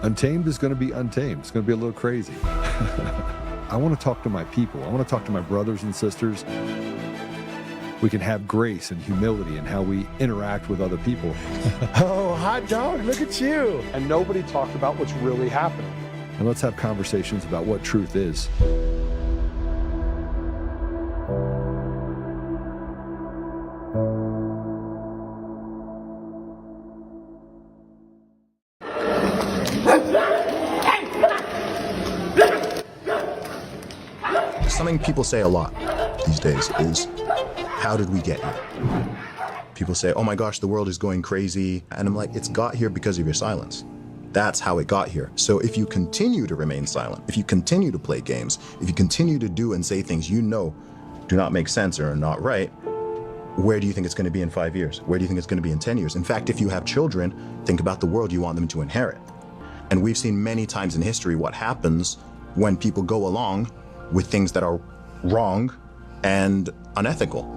Untamed is going to be untamed. It's going to be a little crazy. I want to talk to my people. I want to talk to my brothers and sisters. We can have grace and humility in how we interact with other people. Oh, hot dog, look at you. And nobody talked about what's really happening. And let's have conversations about what truth is. Something people say a lot these days is, how did we get here? People say, oh my gosh, the world is going crazy. And I'm like, it's got here because of your silence. That's how it got here. So if you continue to remain silent, if you continue to play games, if you continue to do and say things you know do not make sense or are not right, where do you think it's going to be in 5 years? Where do you think it's going to be in 10 years? In fact, if you have children, think about the world you want them to inherit. And we've seen many times in history what happens when people go along with things that are wrong and unethical.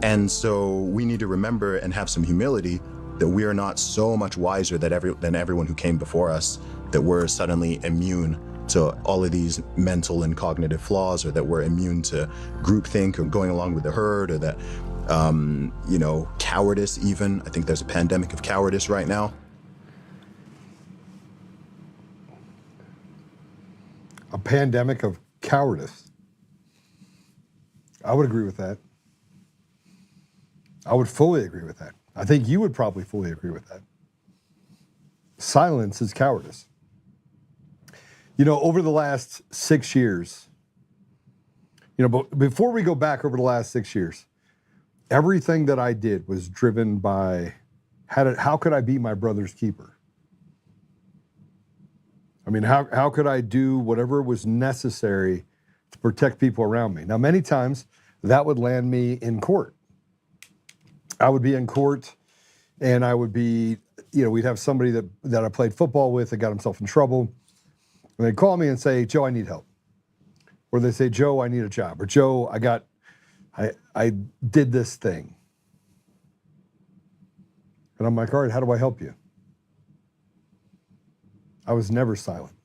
And so we need to remember and have some humility that we are not so much wiser than everyone who came before us, that we're suddenly immune to all of these mental and cognitive flaws, or that we're immune to groupthink or going along with the herd, or that, cowardice even. I think there's a pandemic of cowardice right now. A pandemic of cowardice. I would agree with that. I would fully agree with that. I think you would probably fully agree with that. Silence is cowardice. You know, over the last 6 years, but before we go back over the last 6 years, everything that I did was driven by how could I be my brother's keeper? I mean, how could I do whatever was necessary to protect people around me? Now, many times that would land me in court. I would be in court and I would be, we'd have somebody that I played football with that got himself in trouble. And they'd call me and say, Joe, I need help. Or they say, Joe, I need a job. Or Joe, I did this thing. And I'm like, all right, how do I help you? I was never silent.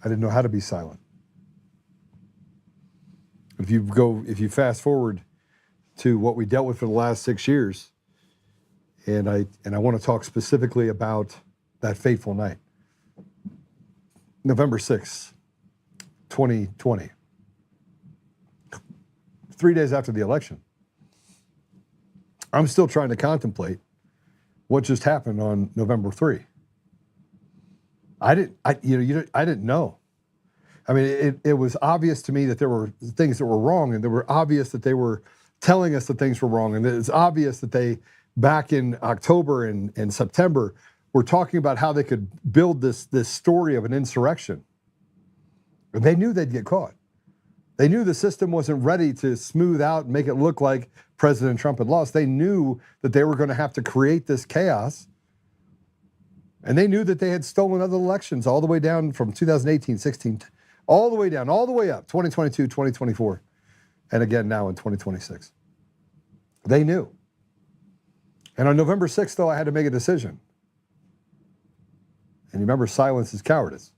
I didn't know how to be silent. If you fast forward to what we dealt with for the last 6 years, and I want to talk specifically about that fateful night, November 6th, 2020, 3 days after the election. I'm still trying to contemplate what just happened on November 3. I didn't know. I mean, it was obvious to me that there were things that were wrong, and they were obvious that they were telling us that things were wrong, and it's obvious that they, back in October and September, were talking about how they could build this story of an insurrection. And they knew they'd get caught. They knew the system wasn't ready to smooth out and make it look like President Trump had lost. They knew that they were going to have to create this chaos. And they knew that they had stolen other elections all the way down from 2018, 16, all the way down, all the way up, 2022, 2024, and again now in 2026. They knew. And on November 6th, though, I had to make a decision. And you remember, silence is cowardice.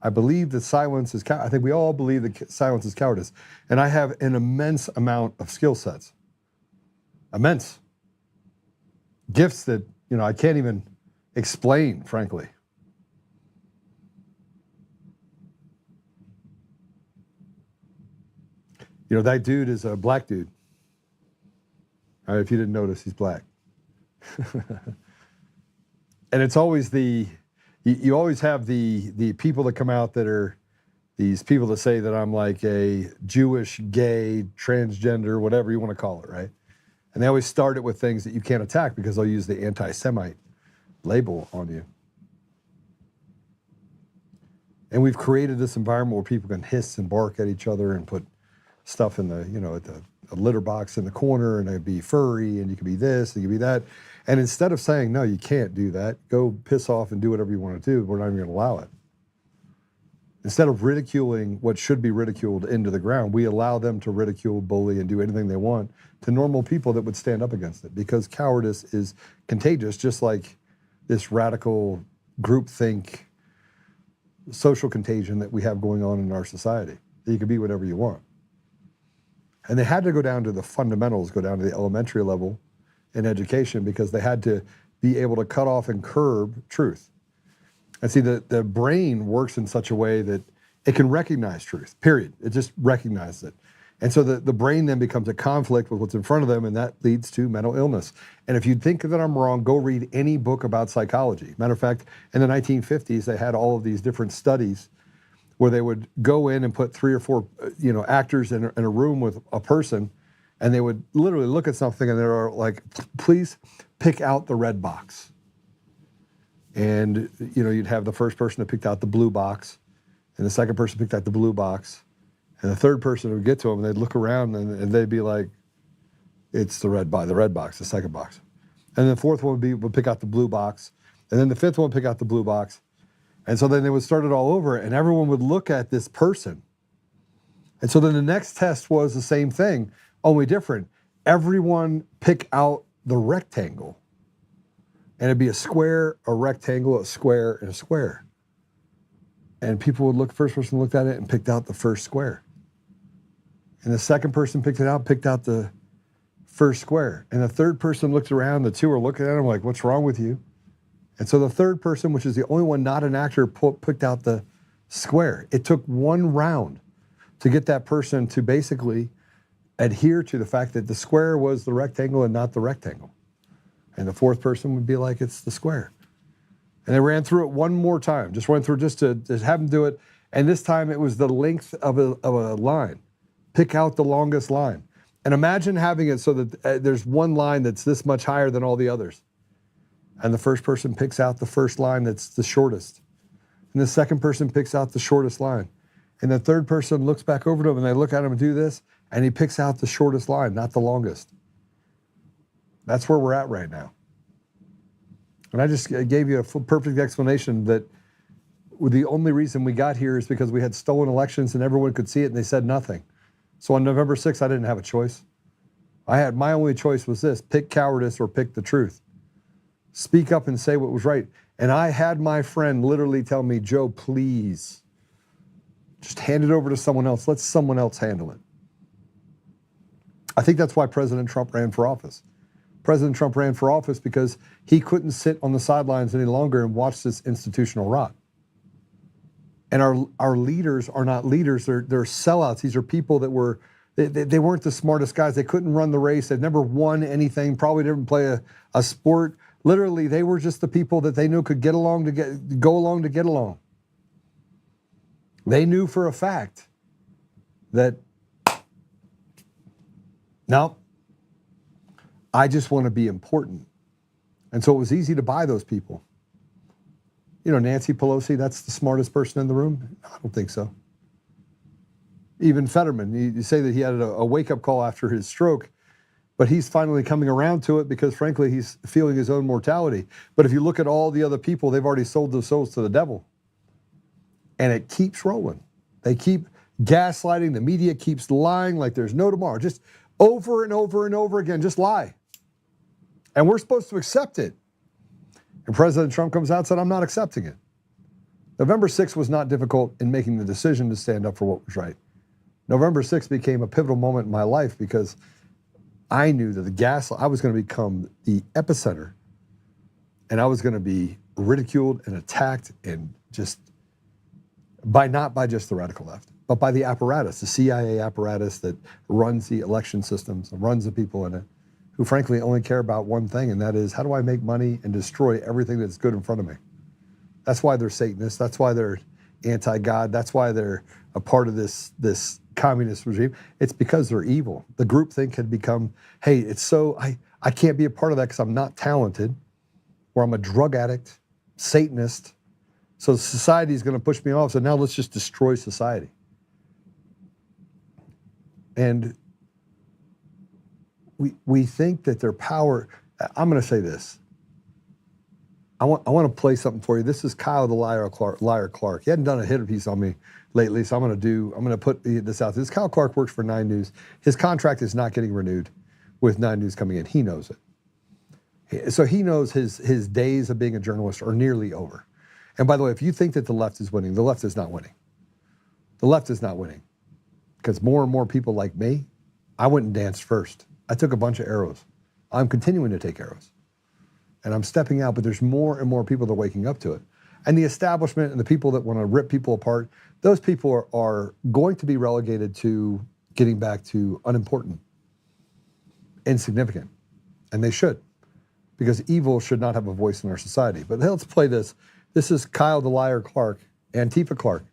I believe that silence is I think we all believe that silence is cowardice. And I have an immense amount of skill sets. Immense. Gifts that, I can't even explain, frankly. That dude is a black dude. If you didn't notice, he's black. And it's always you always have the people that come out that are these people that say that I'm like a Jewish, gay, transgender, whatever you want to call it, right? And they always start it with things that you can't attack because they'll use the anti-Semite label on you. And we've created this environment where people can hiss and bark at each other and put stuff in a litter box in the corner, and it'd be furry, and you could be this, and you could be that. And instead of saying, no, you can't do that, go piss off and do whatever you want to do, we're not even going to allow it. Instead of ridiculing what should be ridiculed into the ground, we allow them to ridicule, bully, and do anything they want to normal people that would stand up against it, because cowardice is contagious, just like this radical groupthink social contagion that we have going on in our society. That you can be whatever you want. And they had to go down to the fundamentals, go down to the elementary level in education, because they had to be able to cut off and curb truth. And see, the brain works in such a way that it can recognize truth, period. It just recognizes it. And so the brain then becomes a conflict with what's in front of them, and that leads to mental illness. And if you think that I'm wrong, go read any book about psychology. Matter of fact, in the 1950s, they had all of these different studies where they would go in and put 3 or 4 actors in a room with a person, and they would literally look at something and they're like, please pick out the red box. And you'd have the first person that picked out the blue box, and the second person picked out the blue box, and the third person would get to them and they'd look around and they'd be like, it's the red box, the second box. And the fourth one would pick out the blue box, and then the fifth one would pick out the blue box. And so then they would start it all over, and everyone would look at this person. And so then the next test was the same thing, only different. Everyone pick out the rectangle. And it'd be a square, a rectangle, a square, and a square. And people would look, first person looked at it and picked out the first square. And the second person picked out the first square. And the third person looked around, the two are looking at him like, what's wrong with you? And so the third person, which is the only one not an actor, picked out the square. It took one round to get that person to basically adhere to the fact that the square was the rectangle and not the rectangle. And the fourth person would be like, it's the square. And they ran through it one more time, just went through just to have them do it. And this time it was the length of a line. Pick out the longest line. And imagine having it so that there's one line that's this much higher than all the others. And the first person picks out the first line that's the shortest. And the second person picks out the shortest line. And the third person looks back over to him and they look at him and do this, and he picks out the shortest line, not the longest. That's where we're at right now. And I just gave you a perfect explanation that the only reason we got here is because we had stolen elections and everyone could see it and they said nothing. So on November 6th, I didn't have a choice. My only choice was this: pick cowardice or pick the truth. Speak up and say what was right. And I had my friend literally tell me, Joe, please, just hand it over to someone else. Let someone else handle it. I think that's why President Trump ran for office. President Trump ran for office because he couldn't sit on the sidelines any longer and watch this institutional rot. And our leaders are not leaders, they're sellouts. These are people that they weren't the smartest guys. They couldn't run the race. They've never won anything, probably didn't play a sport. Literally, they were just the people that they knew could go along to get along. They knew for a fact that, no, I just want to be important. And so it was easy to buy those people. Nancy Pelosi, that's the smartest person in the room? I don't think so. Even Fetterman, you say that he had a wake-up call after his stroke, but he's finally coming around to it because, frankly, he's feeling his own mortality. But if you look at all the other people, they've already sold their souls to the devil. And it keeps rolling. They keep gaslighting. The media keeps lying like there's no tomorrow. Just over and over and over again, just lie. And we're supposed to accept it. And President Trump comes out and said, I'm not accepting it. November 6th was not difficult in making the decision to stand up for what was right. November 6th became a pivotal moment in my life because I knew that I was going to become the epicenter, and I was going to be ridiculed and attacked, and just not by just the radical left, but by the apparatus, the CIA apparatus that runs the election systems, runs the people in it, who frankly only care about one thing, and that is, how do I make money and destroy everything that's good in front of me? That's why they're Satanists. That's why they're anti-God. That's why they're a part of this communist regime. It's because they're evil. The groupthink had become, hey, it's so, I can't be a part of that because I'm not talented, or I'm a drug addict, Satanist. So society is going to push me off. So now let's just destroy society. And we think that their power, I'm going to say this. I want to play something for you. This is Kyle the Liar Clark. He hadn't done a hit piece on me lately, so I'm going to put this out. This Kyle Clark works for 9 News. His contract is not getting renewed with 9 News coming in. He knows it. So he knows his days of being a journalist are nearly over. And by the way, if you think that the left is winning, the left is not winning. The left is not winning. Because more and more people like me, I went and danced first. I took a bunch of arrows. I'm continuing to take arrows. And I'm stepping out, but there's more and more people that are waking up to it. And the establishment and the people that want to rip people apart, those people are going to be relegated to getting back to unimportant, insignificant. And they should, because evil should not have a voice in our society. But let's play this. This is Kyle the Liar Clark, Antifa Clark,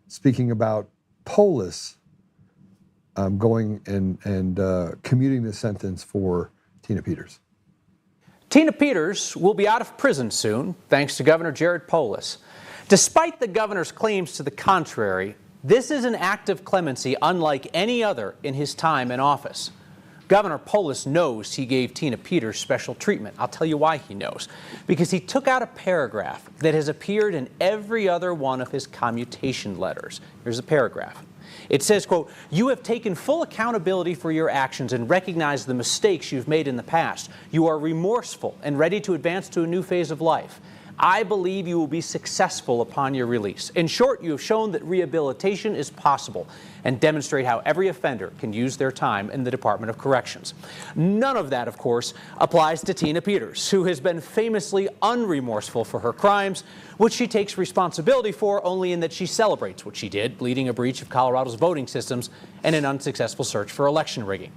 speaking about Polis going and commuting the sentence for Tina Peters. Tina Peters will be out of prison soon, thanks to Governor Jared Polis. Despite the governor's claims to the contrary, this is an act of clemency unlike any other in his time in office. Governor Polis knows he gave Tina Peters special treatment. I'll tell you why he knows. Because he took out a paragraph that has appeared in every other one of his commutation letters. Here's the paragraph. It says, quote, "You have taken full accountability for your actions and recognize the mistakes you've made in the past. You are remorseful and ready to advance to a new phase of life. I believe you will be successful upon your release. In short, you have shown that rehabilitation is possible and demonstrate how every offender can use their time in the Department of Corrections." None of that, of course, applies to Tina Peters, who has been famously unremorseful for her crimes, which she takes responsibility for only in that she celebrates what she did, leading a breach of Colorado's voting systems and an unsuccessful search for election rigging.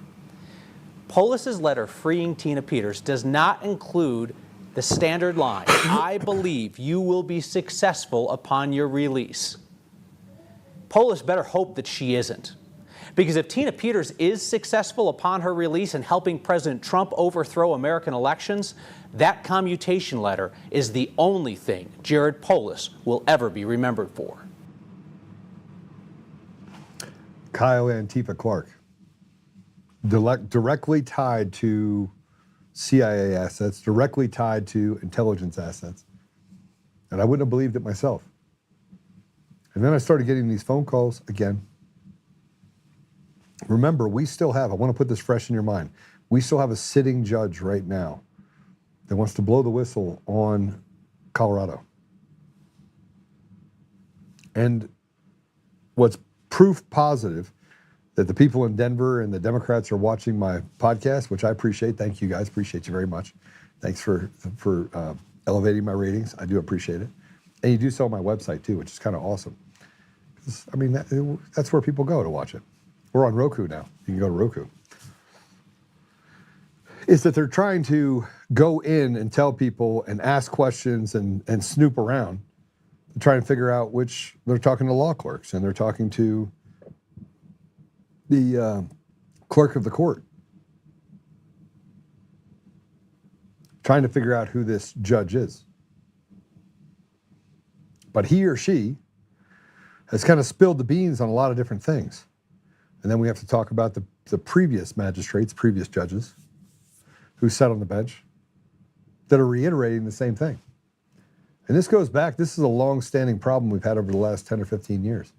Polis's letter freeing Tina Peters does not include the standard line, "I believe you will be successful upon your release." Polis better hope that she isn't. Because if Tina Peters is successful upon her release in helping President Trump overthrow American elections, that commutation letter is the only thing Jared Polis will ever be remembered for. Kyle Antifa Clark, directly tied to CIA assets, directly tied to intelligence assets. And I wouldn't have believed it myself. And then I started getting these phone calls again. Remember, we still have, I want to put this fresh in your mind, we still have a sitting judge right now that wants to blow the whistle on Colorado. And what's proof positive that the people in Denver and the Democrats are watching my podcast, which I appreciate. Thank you guys, appreciate you very much. Thanks for elevating my ratings. I do appreciate it. And you do so on my website too, which is kind of awesome. I mean, that's where people go to watch it. We're on Roku now. You can go to Roku. Is that they're trying to go in and tell people and ask questions and snoop around to try and figure out which, they're talking to law clerks and they're talking to the clerk of the court, trying to figure out who this judge is. But he or she has kind of spilled the beans on a lot of different things. And then we have to talk about the previous magistrates, previous judges who sat on the bench that are reiterating the same thing. And this goes back, this is a long-standing problem we've had over the last 10 or 15 years.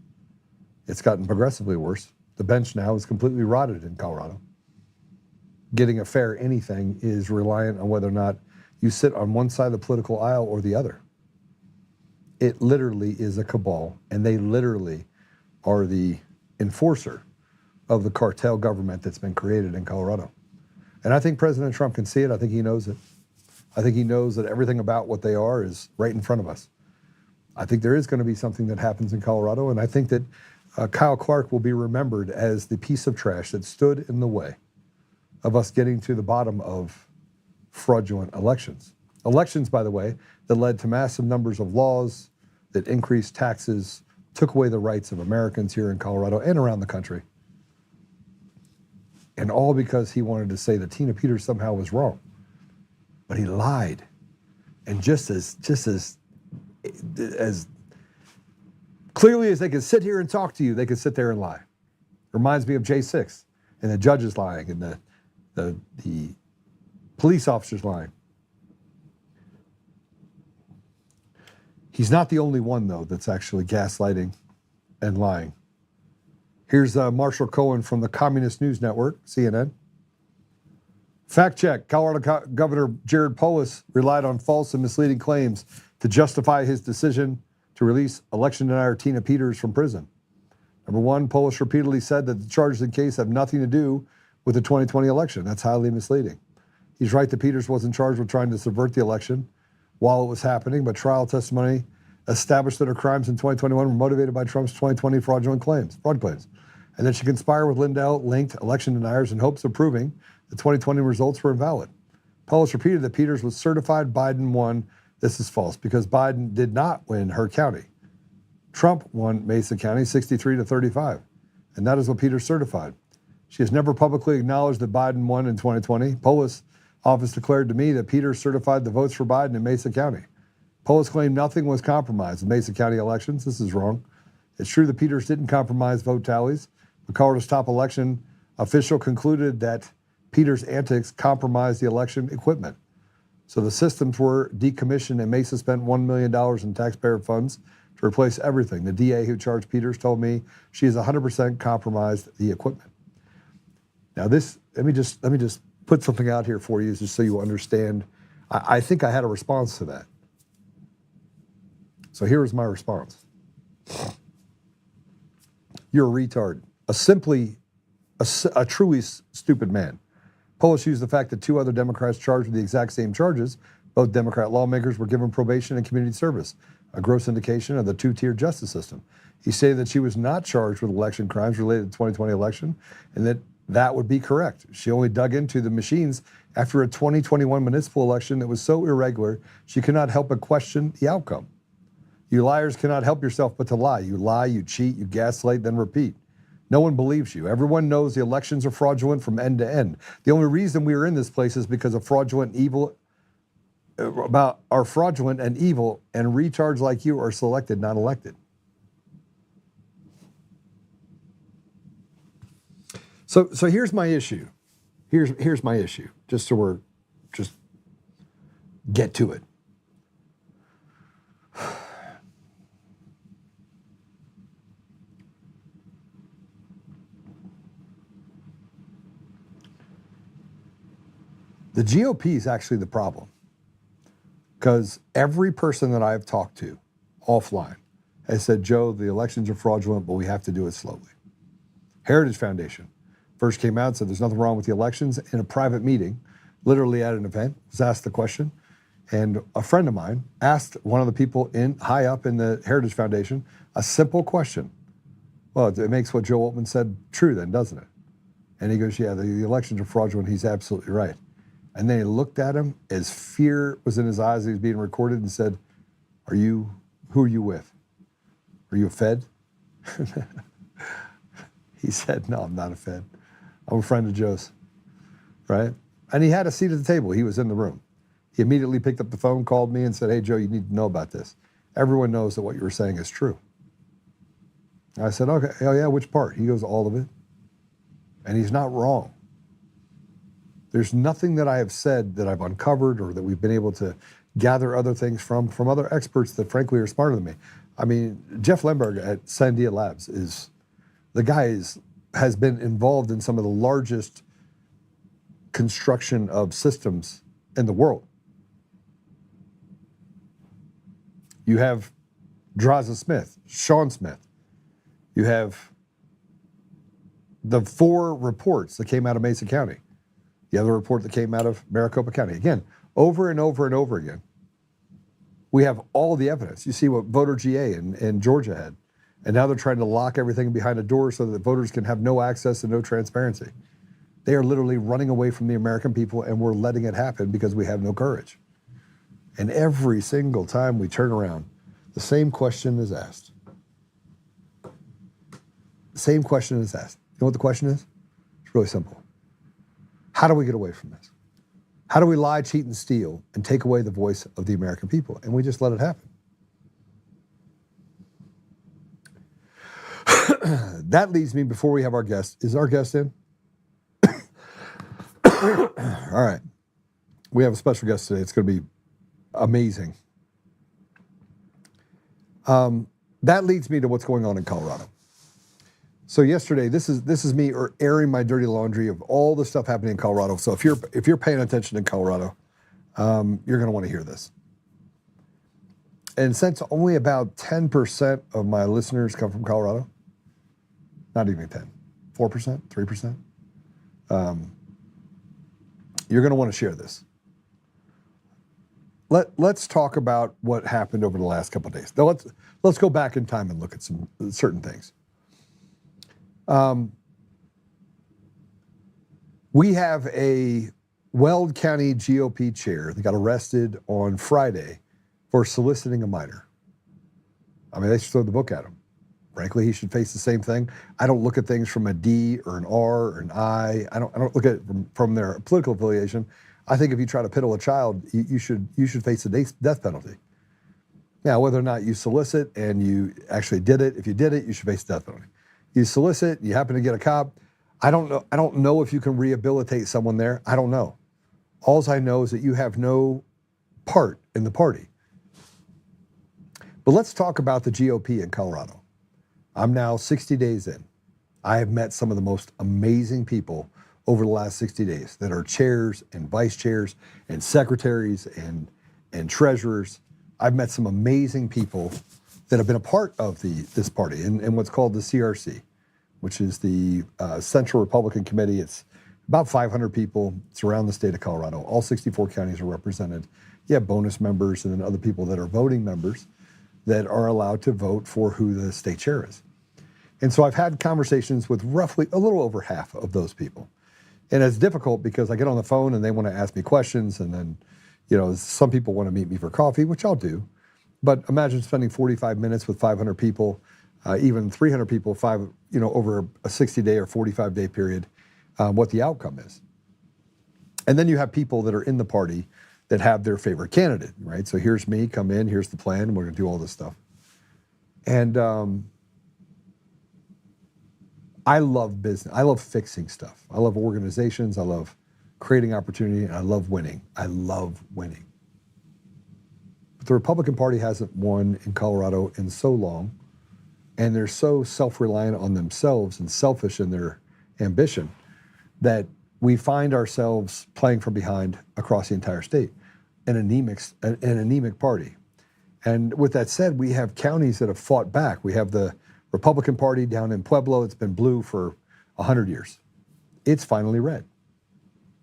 It's gotten progressively worse. The bench now is completely rotted in Colorado. Getting a fair anything is reliant on whether or not you sit on one side of the political aisle or the other. It literally is a cabal, and they literally are the enforcer of the cartel government that's been created in Colorado. And I think President Trump can see it. I think he knows it. I think he knows that everything about what they are is right in front of us. I think there is going to be something that happens in Colorado, and I think that Kyle Clark will be remembered as the piece of trash that stood in the way of us getting to the bottom of fraudulent elections. Elections, by the way, that led to massive numbers of laws, that increased taxes, took away the rights of Americans here in Colorado and around the country. And all because he wanted to say that Tina Peters somehow was wrong. But he lied. And just as clearly as they could sit here and talk to you, they could sit there and lie. Reminds me of J6 and the judges lying and the police officers lying. He's not the only one, though, that's actually gaslighting and lying. Here's Marshall Cohen from the Communist News Network, CNN. Fact check. Colorado Governor Jared Polis relied on false and misleading claims to justify his decision to release election denier Tina Peters from prison. Number one, Polis repeatedly said that the charges in the case have nothing to do with the 2020 election. That's highly misleading. He's right that Peters wasn't charged with trying to subvert the election while it was happening, but trial testimony established that her crimes in 2021 were motivated by Trump's 2020 fraud claims, and that she conspired with Lindell-linked election deniers in hopes of proving the 2020 results were invalid. Polis repeated that Peters was certified Biden won. This is false because Biden did not win her county. Trump won Mesa County 63-35, and that is what Peters certified. She has never publicly acknowledged that Biden won in 2020. Polis' office declared to me that Peters certified the votes for Biden in Mesa County. Polis claimed nothing was compromised in Mesa County elections. This is wrong. It's true that Peters didn't compromise vote tallies. The Colorado's top election official concluded that Peters' antics compromised the election equipment. So the systems were decommissioned and Mesa spent $1 million in taxpayer funds to replace everything. The DA who charged Peters told me she has 100% compromised the equipment. Now this, let me just put something out here for you just so you understand. I think I had a response to that. So here is my response. You're a retard. A truly stupid man. Polis used the fact that two other Democrats charged with the exact same charges. Both Democrat lawmakers were given probation and community service, a gross indication of the two-tier justice system. He stated that she was not charged with election crimes related to the 2020 election, and that would be correct. She only dug into the machines after a 2021 municipal election that was so irregular, she could not help but question the outcome. You liars cannot help yourself but to lie. You lie, you cheat, you gaslight, then repeat. No one believes you. Everyone knows the elections are fraudulent from end to end. The only reason we are in this place is because of fraudulent and evil, and retards like you are selected, not elected. So here's my issue. Here's my issue. Just get to it. The GOP is actually the problem, because every person that I've talked to offline has said, Joe, the elections are fraudulent, but we have to do it slowly. Heritage Foundation first came out and said there's nothing wrong with the elections in a private meeting, literally at an event, was asked the question. And a friend of mine asked one of the people high up in the Heritage Foundation a simple question. Well, it makes what Joe Oltmann said true then, doesn't it? And he goes, yeah, the elections are fraudulent. He's absolutely right. And then he looked at him as fear was in his eyes. He was being recorded and said, who are you with? Are you a Fed? He said, no, I'm not a Fed. I'm a friend of Joe's, right? And he had a seat at the table. He was in the room. He immediately picked up the phone, called me and said, hey, Joe, you need to know about this. Everyone knows that what you were saying is true. I said, okay, oh yeah, which part? He goes, all of it. And he's not wrong. There's nothing that I have said that I've uncovered or that we've been able to gather other things from other experts that frankly are smarter than me. I mean, Jeff Lemberg at Sandia Labs has been involved in some of the largest construction of systems in the world. You have Draza Smith, Sean Smith. You have the 4 reports that came out of Mesa County. The other report that came out of Maricopa County. Again, over and over and over again, we have all the evidence. You see what voter GA in Georgia had. And now they're trying to lock everything behind a door so that voters can have no access and no transparency. They are literally running away from the American people, and we're letting it happen because we have no courage. And every single time we turn around, the same question is asked. The same question is asked. You know what the question is? It's really simple. How do we get away from this? How do we lie, cheat, and steal and take away the voice of the American people? And we just let it happen. That leads me, before we have our guest, is our guest in? All right. We have a special guest today. It's going to be amazing. That leads me to what's going on in Colorado. So yesterday, this is me airing my dirty laundry of all the stuff happening in Colorado. So if you're paying attention in Colorado, you're going to want to hear this. And since only about 10% of my listeners come from Colorado, not even 10, 4%, 3%, you're going to want to share this. Let's talk about what happened over the last couple of days. Now let's go back in time and look at some certain things. We have a Weld County GOP chair that got arrested on Friday for soliciting a minor. I mean, they should throw the book at him. Frankly, he should face the same thing. I don't look at things from a D or an R or an I. I don't look at it from their political affiliation. I think if you try to piddle a child, you should face the death penalty. Now, whether or not you solicit and you actually did it, if you did it, you should face the death penalty. You solicit, you happen to get a cop. I don't know if you can rehabilitate someone there. I don't know. All I know is that you have no part in the party. But let's talk about the GOP in Colorado. I'm now 60 days in. I have met some of the most amazing people over the last 60 days that are chairs and vice chairs and secretaries and treasurers. I've met some amazing people that have been a part of this party and what's called the CRC, which is the Central Republican Committee. It's about 500 people. It's around the state of Colorado. All 64 counties are represented. You have bonus members and then other people that are voting members that are allowed to vote for who the state chair is. And so I've had conversations with roughly a little over half of those people. And it's difficult because I get on the phone and they want to ask me questions, and then, some people want to meet me for coffee, which I'll do. But imagine spending 45 minutes with 500 people, even 300 people, over a 60-day or 45-day period, what the outcome is. And then you have people that are in the party that have their favorite candidate, right? So here's me, come in, here's the plan, we're going to do all this stuff. And I love business. I love fixing stuff. I love organizations. I love creating opportunity, and I love winning. I love winning. But the Republican Party hasn't won in Colorado in so long, and they're so self-reliant on themselves and selfish in their ambition that we find ourselves playing from behind across the entire state, an anemic party. And with that said, we have counties that have fought back. We have the Republican Party down in Pueblo. It's been blue for 100 years. It's finally red.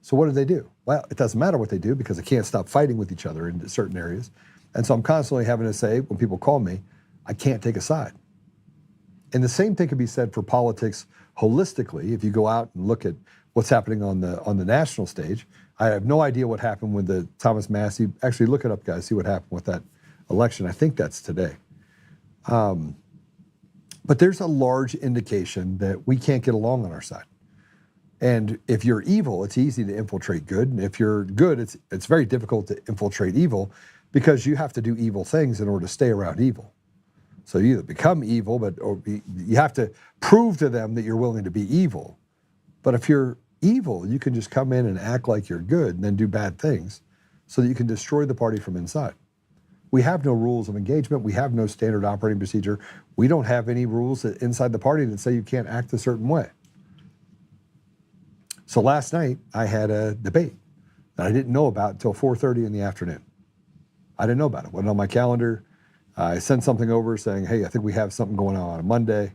So what do? Well, it doesn't matter what they do because they can't stop fighting with each other in certain areas. And so I'm constantly having to say, when people call me, I can't take a side. And the same thing could be said for politics holistically. If you go out and look at what's happening on the national stage, I have no idea what happened with the Thomas Massie. Actually, look it up, guys, see what happened with that election. I think that's today. But there's a large indication that we can't get along on our side. And if you're evil, it's easy to infiltrate good. And if you're good, it's very difficult to infiltrate evil because you have to do evil things in order to stay around evil. So you either become evil, or you have to prove to them that you're willing to be evil. But if you're evil, you can just come in and act like you're good and then do bad things so that you can destroy the party from inside. We have no rules of engagement. We have no standard operating procedure. We don't have any rules inside the party that say you can't act a certain way. So last night, I had a debate that I didn't know about until 4:30 in the afternoon. I didn't know about it. It wasn't on my calendar. I sent something over saying, hey, I think we have something going on Monday.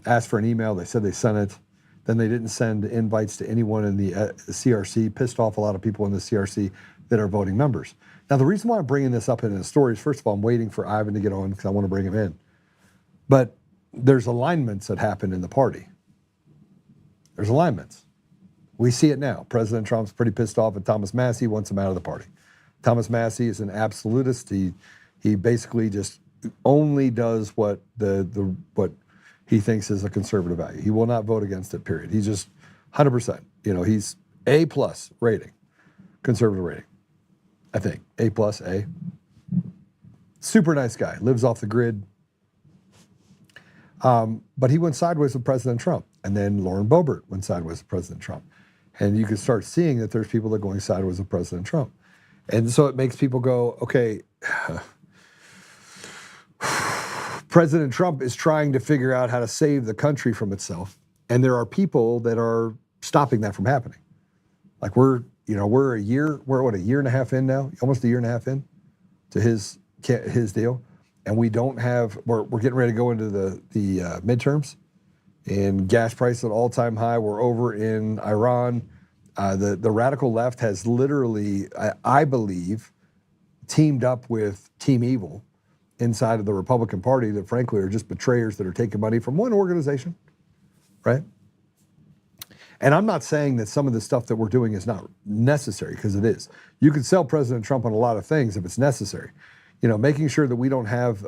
Asked for an email. They said they sent it. Then they didn't send invites to anyone in the CRC. Pissed off a lot of people in the CRC that are voting members. Now, the reason why I'm bringing this up in the story is, first of all, I'm waiting for Ivan to get on because I want to bring him in. But there's alignments that happen in the party. There's alignments. We see it now. President Trump's pretty pissed off at Thomas Massie, wants him out of the party. Thomas Massie is an absolutist. He basically just only does what what he thinks is a conservative value. He will not vote against it, period. He's just 100%. He's A+ rating, conservative rating. I think A+, A. Super nice guy, lives off the grid. But he went sideways with President Trump. And then Lauren Boebert went sideways with President Trump. And you can start seeing that there's people that are going sideways with President Trump. And so it makes people go, okay, President Trump is trying to figure out how to save the country from itself. And there are people that are stopping that from happening. Like we're a year and a half in now, almost a year and a half in to his deal. And we don't have, we're getting ready to go into the midterms, and gas prices at all-time high. We're over in Iran. The radical left has literally, I believe, teamed up with Team Evil inside of the Republican Party that frankly are just betrayers that are taking money from one organization, right? And I'm not saying that some of the stuff that we're doing is not necessary, because it is. You can sell President Trump on a lot of things if it's necessary. You know, making sure that we don't have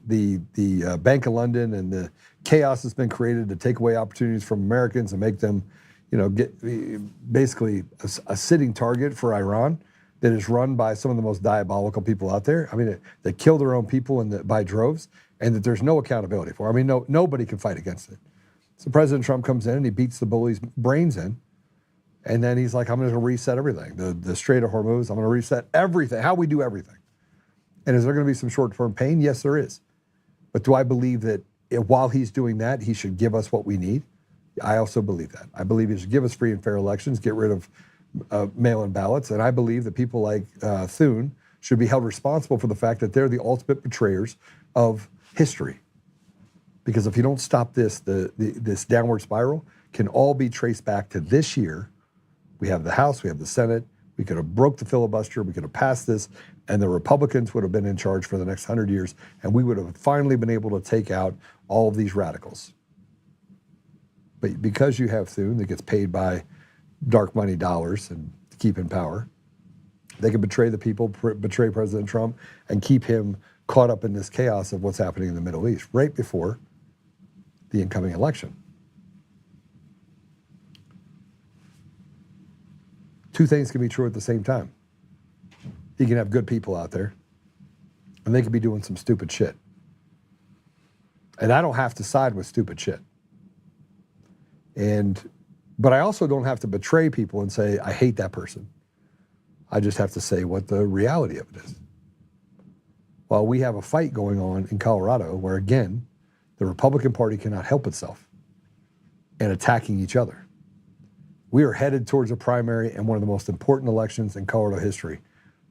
the Bank of London and the chaos that's been created to take away opportunities from Americans and make them, you know, get basically a sitting target for Iran that is run by some of the most diabolical people out there. I mean, they kill their own people by droves, and that there's no accountability for. I mean, nobody can fight against it. So President Trump comes in and he beats the bully's brains in, and then he's like, I'm going to reset everything. The Strait of Hormuz, I'm going to reset everything, how we do everything. And is there going to be some short-term pain? Yes, there is. But do I believe that while he's doing that, he should give us what we need? I also believe that. I believe he should give us free and fair elections, get rid of mail-in ballots, and I believe that people like Thune should be held responsible for the fact that they're the ultimate betrayers of history. Because if you don't stop this, this downward spiral can all be traced back to this year. We have the House, we have the Senate, we could have broke the filibuster, we could have passed this, and the Republicans would have been in charge for the next 100 years, and we would have finally been able to take out all of these radicals. But because you have Thune that gets paid by dark money dollars and to keep in power, they can betray the people, betray President Trump, and keep him caught up in this chaos of what's happening in the Middle East right before the incoming election. Two things can be true at the same time. He can have good people out there, and they could be doing some stupid shit. And I don't have to side with stupid shit. But I also don't have to betray people and say, I hate that person. I just have to say what the reality of it is. While we have a fight going on in Colorado where, again, the Republican Party cannot help itself in attacking each other. We are headed towards a primary and one of the most important elections in Colorado history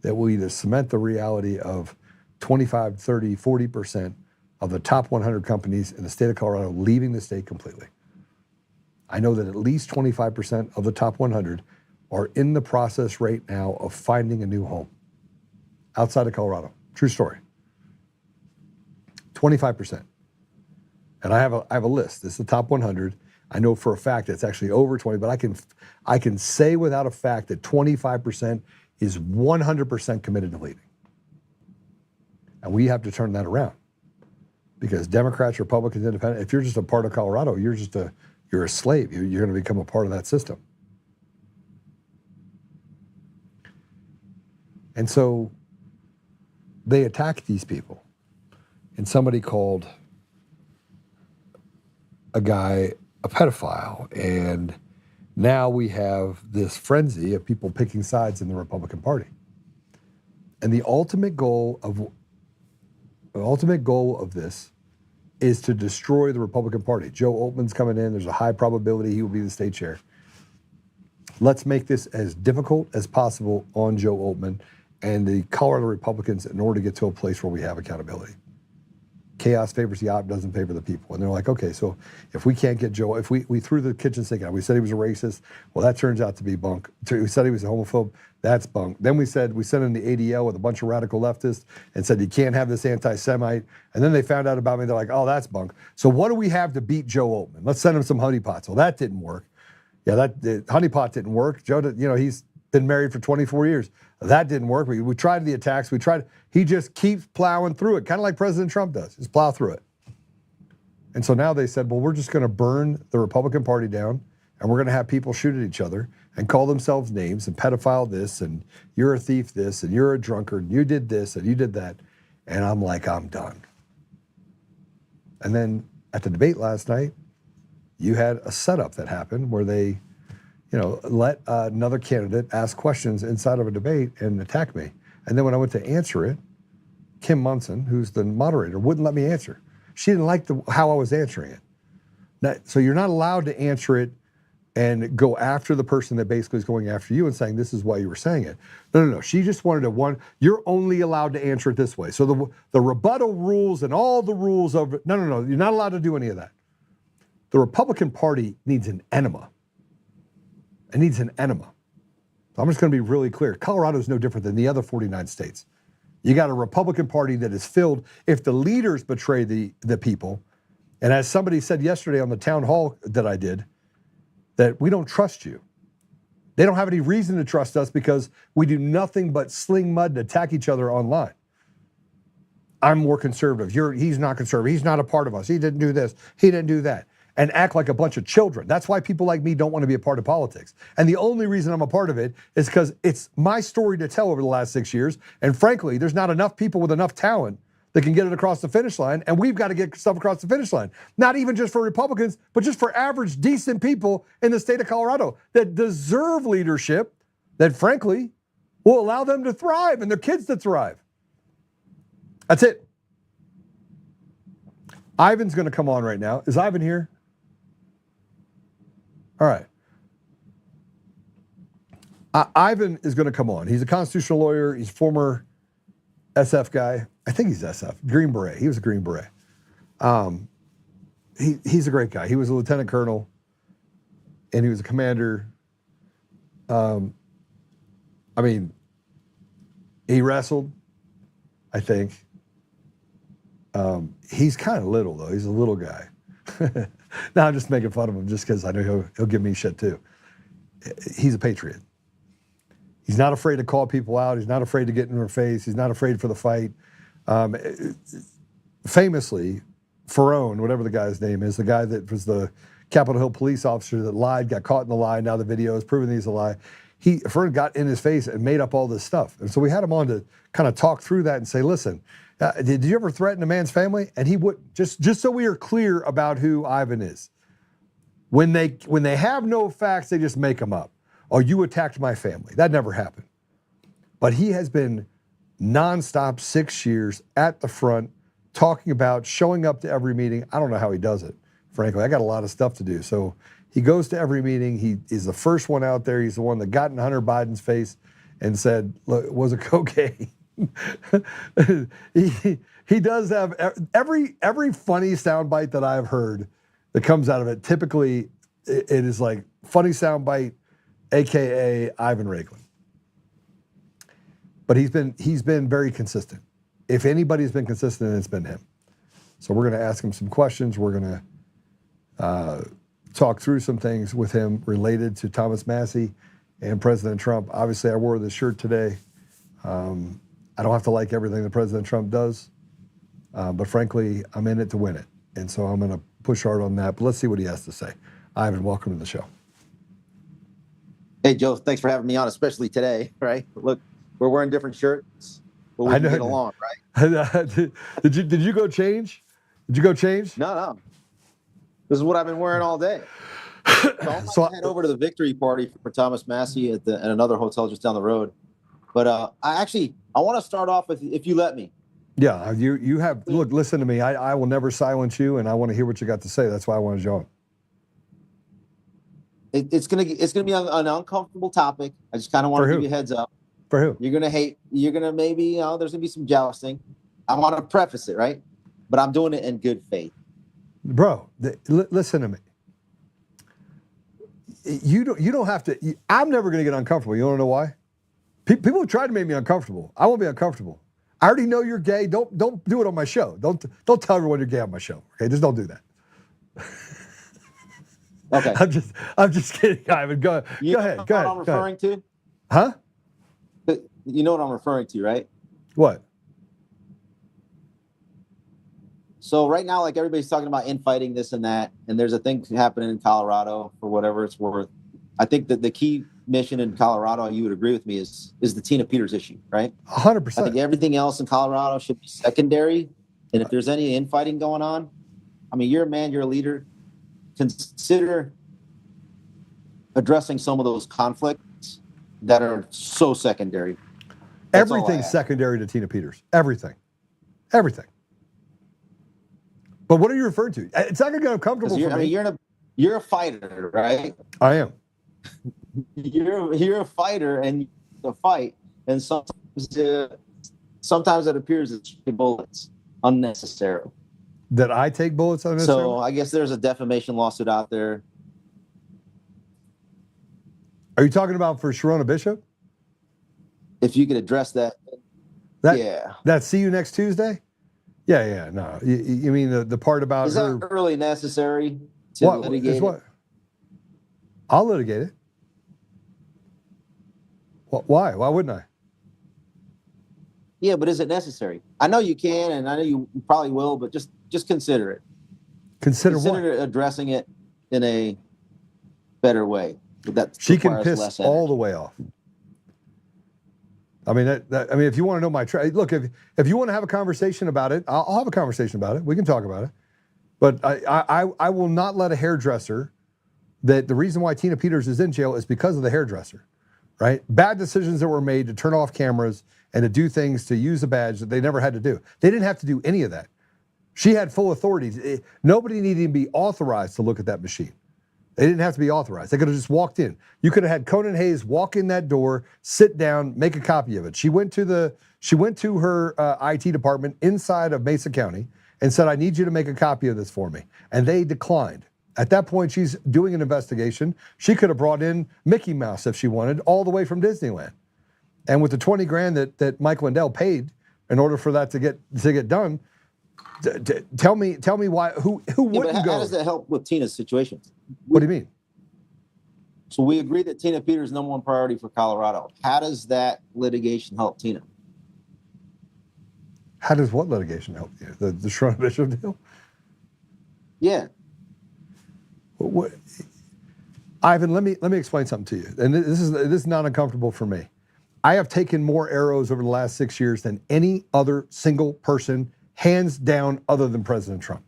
that will either cement the reality of 25, 30, 40% of the top 100 companies in the state of Colorado leaving the state completely. I know that at least 25% of the top 100 are in the process right now of finding a new home outside of Colorado. True story. 25%. And I have a list. This is the top 100. I know for a fact it's actually over 20, but I can say without a fact that 25% is 100% committed to leaving. And we have to turn that around. Because Democrats, Republicans, Independents, if you're just a part of Colorado, you're a slave. You're going to become a part of that system. And so they attack these people. And somebody called a guy a pedophile. And now we have this frenzy of people picking sides in the Republican Party. And the ultimate goal of this is to destroy the Republican Party. Joe Oltmann's coming in. There's a high probability he will be the state chair. Let's make this as difficult as possible on Joe Oltmann and the Colorado Republicans in order to get to a place where we have accountability. Chaos favors the op, doesn't favor the people. And they're like, okay, so if we can't get Joe, if we threw the kitchen sink out, we said he was a racist, well, that turns out to be bunk. We said he was a homophobe, that's bunk. Then we sent in the ADL with a bunch of radical leftists and said, you can't have this anti-Semite. And then they found out about me, they're like, oh, that's bunk. So what do we have to beat Joe Oltmann? Let's send him some honeypots. Well, that didn't work. Yeah, the honeypot didn't work. Joe, he's been married for 24 years. That didn't work. We tried the attacks. He just keeps plowing through it, kind of like President Trump does. Just plow through it. And so now they said, well, we're just going to burn the Republican Party down, and we're going to have people shoot at each other and call themselves names and pedophile this, and you're a thief this, and you're a drunkard, and you did this, and you did that. And I'm like, I'm done. And then at the debate last night, you had a setup that happened where they let another candidate ask questions inside of a debate and attack me. And then when I went to answer it, Kim Munson, who's the moderator, wouldn't let me answer. She didn't like how I was answering it. So you're not allowed to answer it and go after the person that basically is going after you and saying, this is why you were saying it. No. She just wanted you're only allowed to answer it this way. So the rebuttal rules and all the rules of it, no. You're not allowed to do any of that. The Republican Party needs an enema. It needs an enema. I'm just going to be really clear. Colorado is no different than the other 49 states. You got a Republican Party that is filled, if the leaders betray the people, and as somebody said yesterday on the town hall that I did, that we don't trust you. They don't have any reason to trust us because we do nothing but sling mud and attack each other online. I'm more conservative. He's not conservative. He's not a part of us. He didn't do this. He didn't do that. And act like a bunch of children. That's why people like me don't want to be a part of politics. And the only reason I'm a part of it is because it's my story to tell over the last 6 years. And frankly, there's not enough people with enough talent that can get it across the finish line. And we've got to get stuff across the finish line. Not even just for Republicans, but just for average, decent people in the state of Colorado that deserve leadership that frankly will allow them to thrive and their kids to thrive. That's it. Ivan's going to come on right now. Is Ivan here? All right. Ivan is going to come on. He's a constitutional lawyer. He's a former SF guy. I think he's SF. Green Beret. He was a Green Beret. He's a great guy. He was a lieutenant colonel, and he was a commander. I mean, he wrestled, I think. He's kind of little, though. He's a little guy. Now I'm just making fun of him just because I know he'll give me shit too. He's a patriot. He's not afraid to call people out. He's not afraid to get in their face. He's not afraid for the fight. Famously, Ferrone, whatever the guy's name is, the guy that was the Capitol Hill police officer that lied, got caught in the lie. Now the video is proving he's a lie. Ferrone got in his face and made up all this stuff. And so we had him on to kind of talk through that and say, listen, did you ever threaten a man's family? And he would, just so we are clear about who Ivan is. When they have no facts, they just make them up. Oh, you attacked my family. That never happened. But he has been nonstop 6 years at the front, talking about showing up to every meeting. I don't know how he does it, frankly. I got a lot of stuff to do. So he goes to every meeting. He is the first one out there. He's the one that got in Hunter Biden's face and said, look, was it okay? he does have every funny soundbite that I've heard that comes out of it. Typically, it is like funny soundbite, AKA Ivan Raiklin. But he's been very consistent. If anybody's been consistent, it's been him. So we're going to ask him some questions. We're going to talk through some things with him related to Thomas Massie and President Trump. Obviously, I wore this shirt today. I don't have to like everything that President Trump does, but frankly, I'm in it to win it. And so I'm going to push hard on that. But let's see what he has to say. Ivan, welcome to the show. Hey, Joe, thanks for having me on, especially today, right? Look, we're wearing different shirts, but we can get along, right? Did you go change? Did you go change? No. This is what I've been wearing all day. So I'm going to head over to the victory party for Thomas Massie at another hotel just down the road. But I want to start off with, if you let me. Yeah, you have. Look, listen to me. I will never silence you, and I want to hear what you got to say. That's why I wanted you on. It's gonna be an uncomfortable topic. I just kind of want to give you a heads up. For who? You're gonna hate. You're gonna maybe there's gonna be some jousting. I want to preface it, right? But I'm doing it in good faith. Bro, listen to me. You don't have to. I'm never gonna get uncomfortable. You want to know why? People have tried to make me uncomfortable. I won't be uncomfortable. I already know you're gay. Don't do it on my show. Don't tell everyone you're gay on my show. Okay, just don't do that. Okay. I'm just kidding, Ivan. Go ahead. You know what I'm referring to? Huh? You know what I'm referring to, right? What? So right now, like everybody's talking about infighting, this and that, and there's a thing happening in Colorado for whatever it's worth. I think that the key mission in Colorado, you would agree with me, is the Tina Peters issue, right? 100%. I think everything else in Colorado should be secondary. And if there's any infighting going on, I mean, you're a man, you're a leader. Consider addressing some of those conflicts that are so secondary. Everything's secondary to Tina Peters. Everything. But what are you referring to? It's not going to get uncomfortable for me. You're a fighter, right? I am. You're a fighter, and you fight, and sometimes it appears it's bullets unnecessarily. That I take bullets unnecessarily? So I guess there's a defamation lawsuit out there. Are you talking about for Sharona Bishop? If you could address that. Yeah. That see you next Tuesday? Yeah. No, you mean the part about is her? That really necessary to litigate it? What? I'll litigate it. Why? Why wouldn't I? Yeah, but is it necessary? I know you can, and I know you probably will, but just consider it. Consider what? Addressing it in a better way. That she can piss all the way off. I mean, if you want to know my look, if you want to have a conversation about it, I'll have a conversation about it. We can talk about it. But I will not let a hairdresser. That the reason why Tina Peters is in jail is because of the hairdresser, right? Bad decisions that were made to turn off cameras and to do things to use a badge that they never had to do. They didn't have to do any of that. She had full authority. Nobody needed to be authorized to look at that machine. They didn't have to be authorized. They could have just walked in. You could have had Conan Hayes walk in that door, sit down, make a copy of it. She went to her IT department inside of Mesa County and said, "I need you to make a copy of this for me." And they declined. At that point, she's doing an investigation. She could have brought in Mickey Mouse if she wanted, all the way from Disneyland. And with the $20,000 that Mike Lindell paid in order for that to get done, tell me why who wouldn't go? How does that help with Tina's situation? What do you mean? So we agree that Tina Peters is number one priority for Colorado. How does that litigation help Tina? How does what litigation help you? The Sharona Bishop deal? Yeah. What, Ivan, let me explain something to you. And this is not uncomfortable for me. I have taken more arrows over the last 6 years than any other single person, hands down, other than President Trump.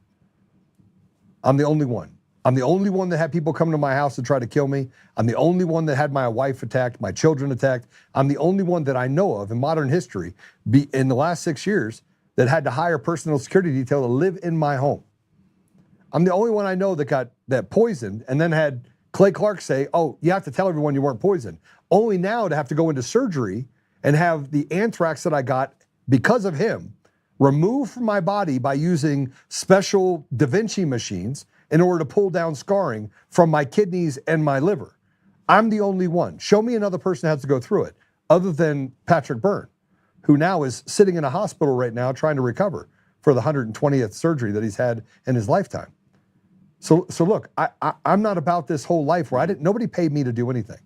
I'm the only one. I'm the only one that had people come to my house to try to kill me. I'm the only one that had my wife attacked, my children attacked. I'm the only one that I know of in modern history in the last 6 years that had to hire personal security detail to live in my home. I'm the only one I know that got that poisoned and then had Clay Clark say, "Oh, you have to tell everyone you weren't poisoned." Only now to have to go into surgery and have the anthrax that I got because of him removed from my body by using special Da Vinci machines in order to pull down scarring from my kidneys and my liver. I'm the only one. Show me another person that has to go through it other than Patrick Byrne, who now is sitting in a hospital right now trying to recover for the 120th surgery that he's had in his lifetime. So look, I'm not about this whole life where nobody paid me to do anything.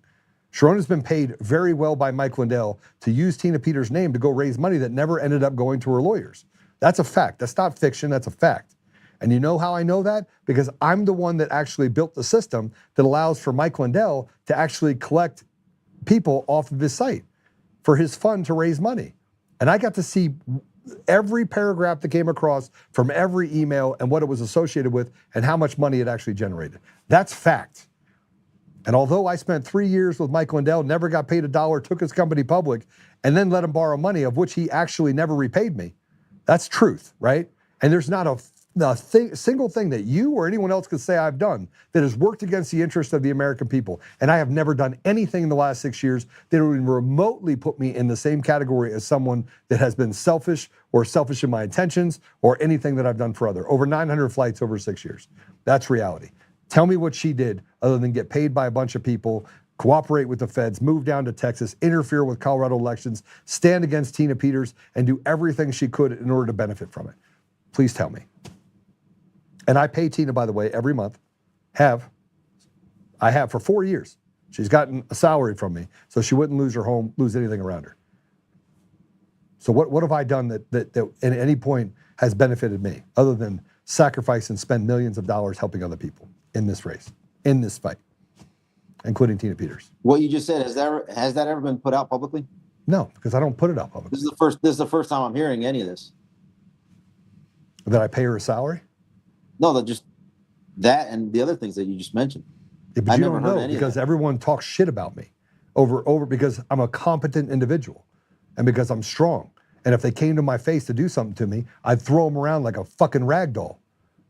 Sharona's been paid very well by Mike Lindell to use Tina Peters' name to go raise money that never ended up going to her lawyers. That's a fact. That's not fiction. That's a fact. And you know how I know that? Because I'm the one that actually built the system that allows for Mike Lindell to actually collect people off of his site for his fund to raise money. And I got to see every paragraph that came across from every email and what it was associated with and how much money it actually generated. That's fact. And although I spent 3 years with Mike Lindell, never got paid $1, took his company public, and then let him borrow money of which he actually never repaid me, that's truth, right? And there's not a single thing that you or anyone else could say I've done that has worked against the interest of the American people. And I have never done anything in the last 6 years that would remotely put me in the same category as someone that has been selfish or selfish in my intentions or anything that I've done for other. Over 900 flights over 6 years. That's reality. Tell me what she did other than get paid by a bunch of people, cooperate with the feds, move down to Texas, interfere with Colorado elections, stand against Tina Peters, and do everything she could in order to benefit from it. Please tell me. And I pay Tina, by the way, every month. I have for 4 years. She's gotten a salary from me, so she wouldn't lose her home, lose anything around her. So what have I done that at any point has benefited me, other than sacrifice and spend millions of dollars helping other people in this race, in this fight, including Tina Peters? What you just said, has that ever been put out publicly? No, because I don't put it out publicly. This is the first time I'm hearing any of this. That I pay her a salary? No, just that and the other things that you just mentioned. Yeah, but you don't know because everyone talks shit about me over because I'm a competent individual and because I'm strong. And if they came to my face to do something to me, I'd throw them around like a fucking rag doll.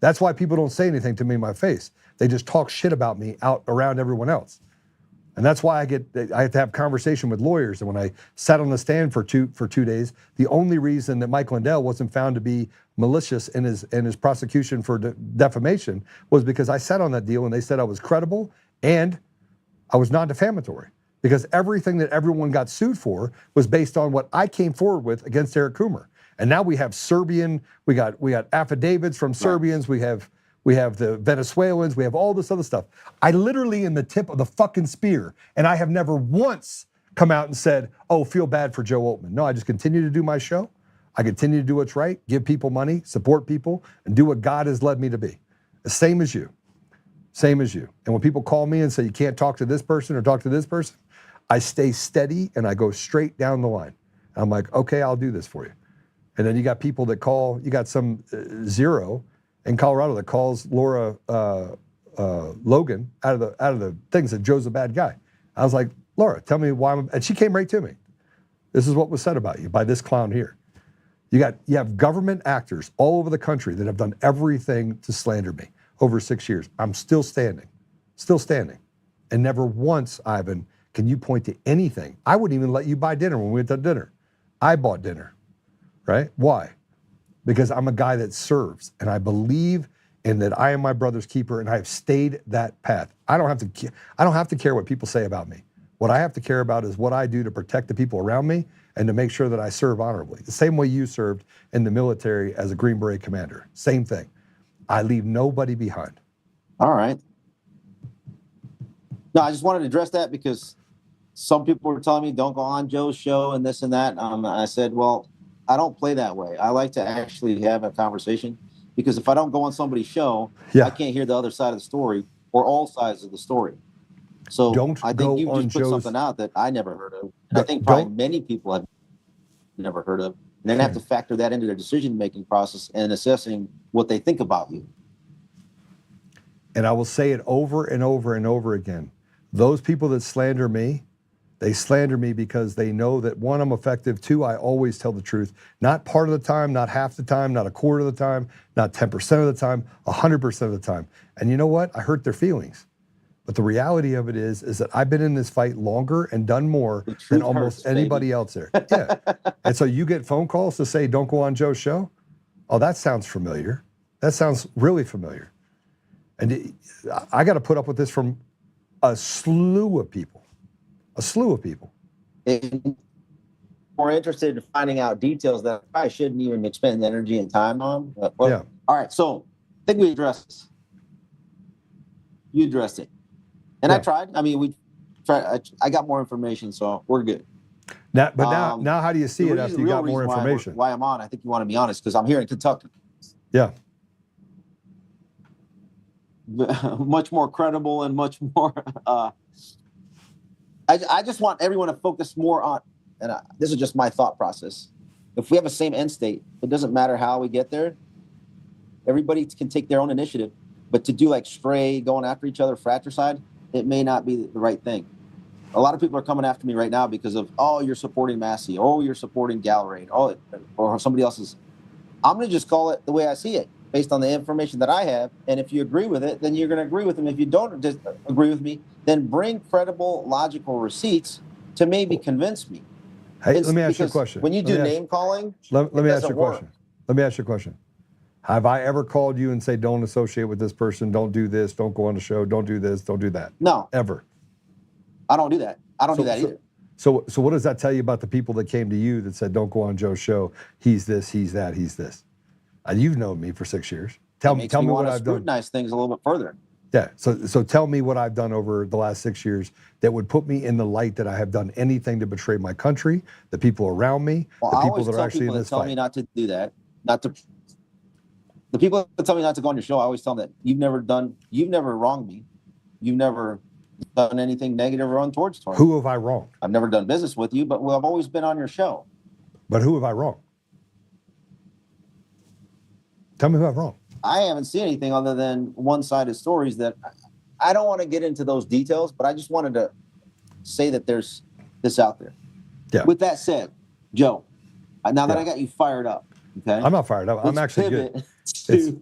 That's why people don't say anything to me in my face. They just talk shit about me out around everyone else. And that's why I have to have conversation with lawyers. And when I sat on the stand for 2 days, the only reason that Mike Lindell wasn't found to be malicious in his prosecution for defamation was because I sat on that deal and they said I was credible and I was non-defamatory. Because everything that everyone got sued for was based on what I came forward with against Eric Coomer. And now we have Serbian, we got affidavits from Serbians, we have the Venezuelans, we have all this other stuff. I literally in the tip of the fucking spear, and I have never once come out and said, oh, feel bad for Joe Oltmann. No, I just continue to do my show. I continue to do what's right, give people money, support people, and do what God has led me to be. The same as you. Same as you. And when people call me and say you can't talk to this person or talk to this person, I stay steady and I go straight down the line. I'm like, okay, I'll do this for you. And then you got people that call, you got some zero in Colorado that calls Laura Logan out of the things that Joe's a bad guy. I was like, Laura, tell me why and she came right to me. This is what was said about you by this clown here. You have government actors all over the country that have done everything to slander me over 6 years. I'm still standing. And never once, Ivan, can you point to anything? I wouldn't even let you buy dinner when we went to dinner. I bought dinner, right? Why? Because I'm a guy that serves and I believe in that I am my brother's keeper and I have stayed that path. I don't have to care what people say about me. What I have to care about is what I do to protect the people around me and to make sure that I serve honorably. The same way you served in the military as a Green Beret commander. Same thing. I leave nobody behind. All right. No, I just wanted to address that because some people were telling me don't go on Joe's show and this and that. I said, well, I don't play that way. I like to actually have a conversation because if I don't go on somebody's show, I can't hear the other side of the story or all sides of the story. So I think you just put something out that I never heard of. And I think probably many people have never heard of. And then have to factor that into their decision-making process and assessing what they think about you. And I will say it over and over and over again. Those people that slander me, they slander me because they know that one, I'm effective. Two, I always tell the truth. Not part of the time, not half the time, not a quarter of the time, not 10% of the time, 100% of the time. And you know what? I hurt their feelings. But the reality of it is that I've been in this fight longer and done more than almost anybody else there. Yeah. And so you get phone calls to say, don't go on Joe's show. Oh, that sounds familiar. That sounds really familiar. And I got to put up with this from a slew of people. And more interested in finding out details that I shouldn't even expend energy and time on. All right. So I think we addressed this. You addressed it. And I tried. I mean, we tried. I got more information, so we're good. Now, now, how do you see it after you got more information? Why I'm on? I think you want to be honest because I'm here in Kentucky. Yeah. Much more credible and much more. I just want everyone to focus more on, and this is just my thought process. If we have the same end state, it doesn't matter how we get there. Everybody can take their own initiative, but to do like stray, going after each other, fratricide, it may not be the right thing. A lot of people are coming after me right now because of, oh, you're supporting Massie, oh, you're supporting Gallery, oh, or somebody else's. I'm going to just call it the way I see it, based on the information that I have. And if you agree with it, then you're going to agree with them. If you don't agree with me, then bring credible, logical receipts to maybe convince me. Hey, let me ask you a question. When you do name calling, let me ask you a question. Let me ask you a question. Have I ever called you and say, don't associate with this person, don't do this, don't go on the show, don't do this, don't do that? No. Ever. I don't do that. I don't do that either. So what does that tell you about the people that came to you that said, don't go on Joe's show, he's this, he's that, he's this? You've known me for 6 years. Tell me what I've done. Scrutinize things a little bit further. Yeah. So tell me what I've done over the last 6 years that would put me in the light that I have done anything to betray my country, the people around me, the people that are actually in this fight. Tell me not to do that. The people that tell me not to go on your show, I always tell them that you've never wronged me. You've never done anything negative or untoward towards me. Who have I wronged? I've never done business with you, but I've always been on your show. But who have I wronged? Tell me who I've wronged. I haven't seen anything other than one-sided stories that I don't want to get into those details, but I just wanted to say that there's this out there. Yeah. With that said, Joe, now that I got you fired up, okay? I'm not fired up. I'm actually good.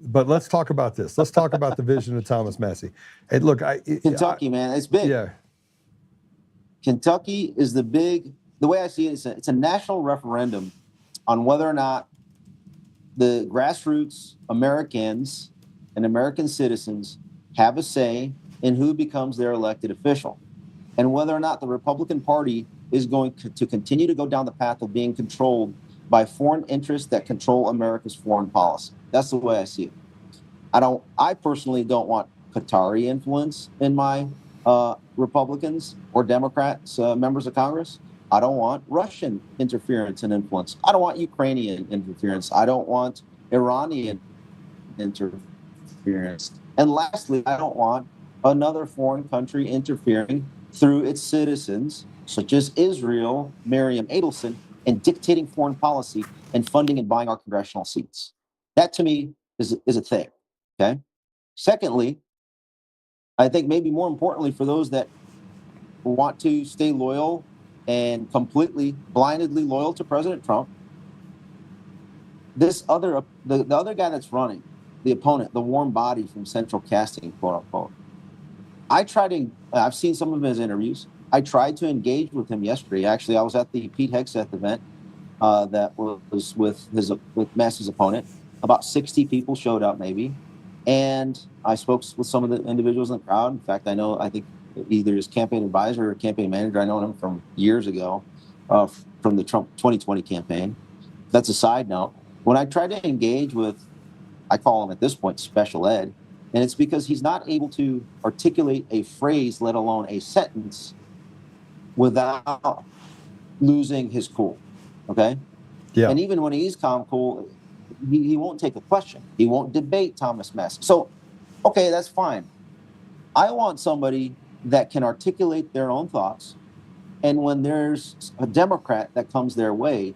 But let's talk about this. Let's talk about the vision of Thomas Massie. And look, Kentucky, man, it's big. Yeah. Kentucky is the way I see it, it's a national referendum on whether or not the grassroots Americans and American citizens have a say in who becomes their elected official, and whether or not the Republican Party is going to continue to go down the path of being controlled by foreign interests that control America's foreign policy. That's the way I see it. I personally don't want Qatari influence in my Republicans or Democrats members of Congress. I don't want Russian interference and influence. I don't want Ukrainian interference. I don't want Iranian interference. And lastly, I don't want another foreign country interfering through its citizens, such as Israel, Miriam Adelson, and dictating foreign policy and funding and buying our congressional seats. That to me is a thing. Okay. Secondly, I think maybe more importantly for those that want to stay loyal and completely blindedly loyal to President Trump, the other guy that's running, the opponent, the warm body from Central Casting, quote unquote. I've seen some of his interviews. I tried to engage with him yesterday. Actually, I was at the Pete Hegseth event that was with Massie's opponent. About 60 people showed up, maybe. And I spoke with some of the individuals in the crowd. In fact, I think either his campaign advisor or campaign manager. I know him from years ago, from the Trump 2020 campaign. That's a side note. When I try to engage with, I call him at this point special ed, and it's because he's not able to articulate a phrase, let alone a sentence, without losing his cool. Okay? Yeah. And even when he's calm, cool, he won't take a question. He won't debate Thomas Massie. So, okay, that's fine. I want somebody that can articulate their own thoughts, and when there's a Democrat that comes their way,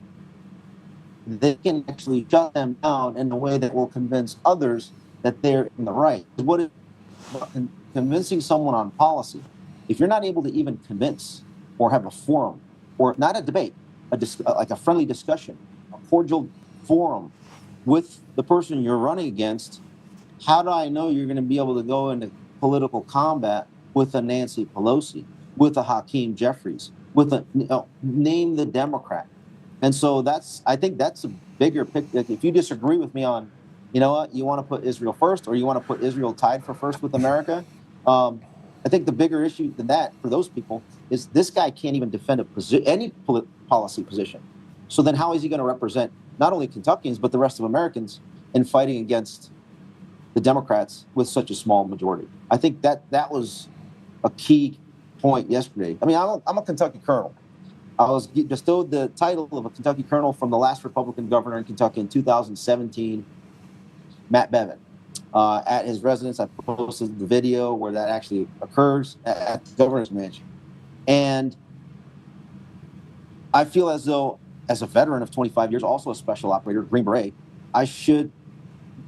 they can actually shut them down in a way that will convince others that they're in the right. What is convincing someone on policy? If you're not able to even convince or have a forum, or not a debate, like a friendly discussion, a cordial forum with the person you're running against, how do I know you're going to be able to go into political combat with a Nancy Pelosi, with a Hakeem Jeffries, with name the Democrat? And so I think that's a bigger picture. If you disagree with me on, you know what, you want to put Israel first, or you want to put Israel tied for first with America, I think the bigger issue than that for those people is this guy can't even defend any policy position. So then how is he going to represent not only Kentuckians, but the rest of Americans in fighting against the Democrats with such a small majority? I think that was a key point yesterday. I mean, I'm a Kentucky colonel. I was bestowed the title of a Kentucky colonel from the last Republican governor in Kentucky in 2017, Matt Bevin. At his residence, I posted the video where that actually occurs at the governor's mansion. And I feel as though, as a veteran of 25 years, also a special operator, Green Beret,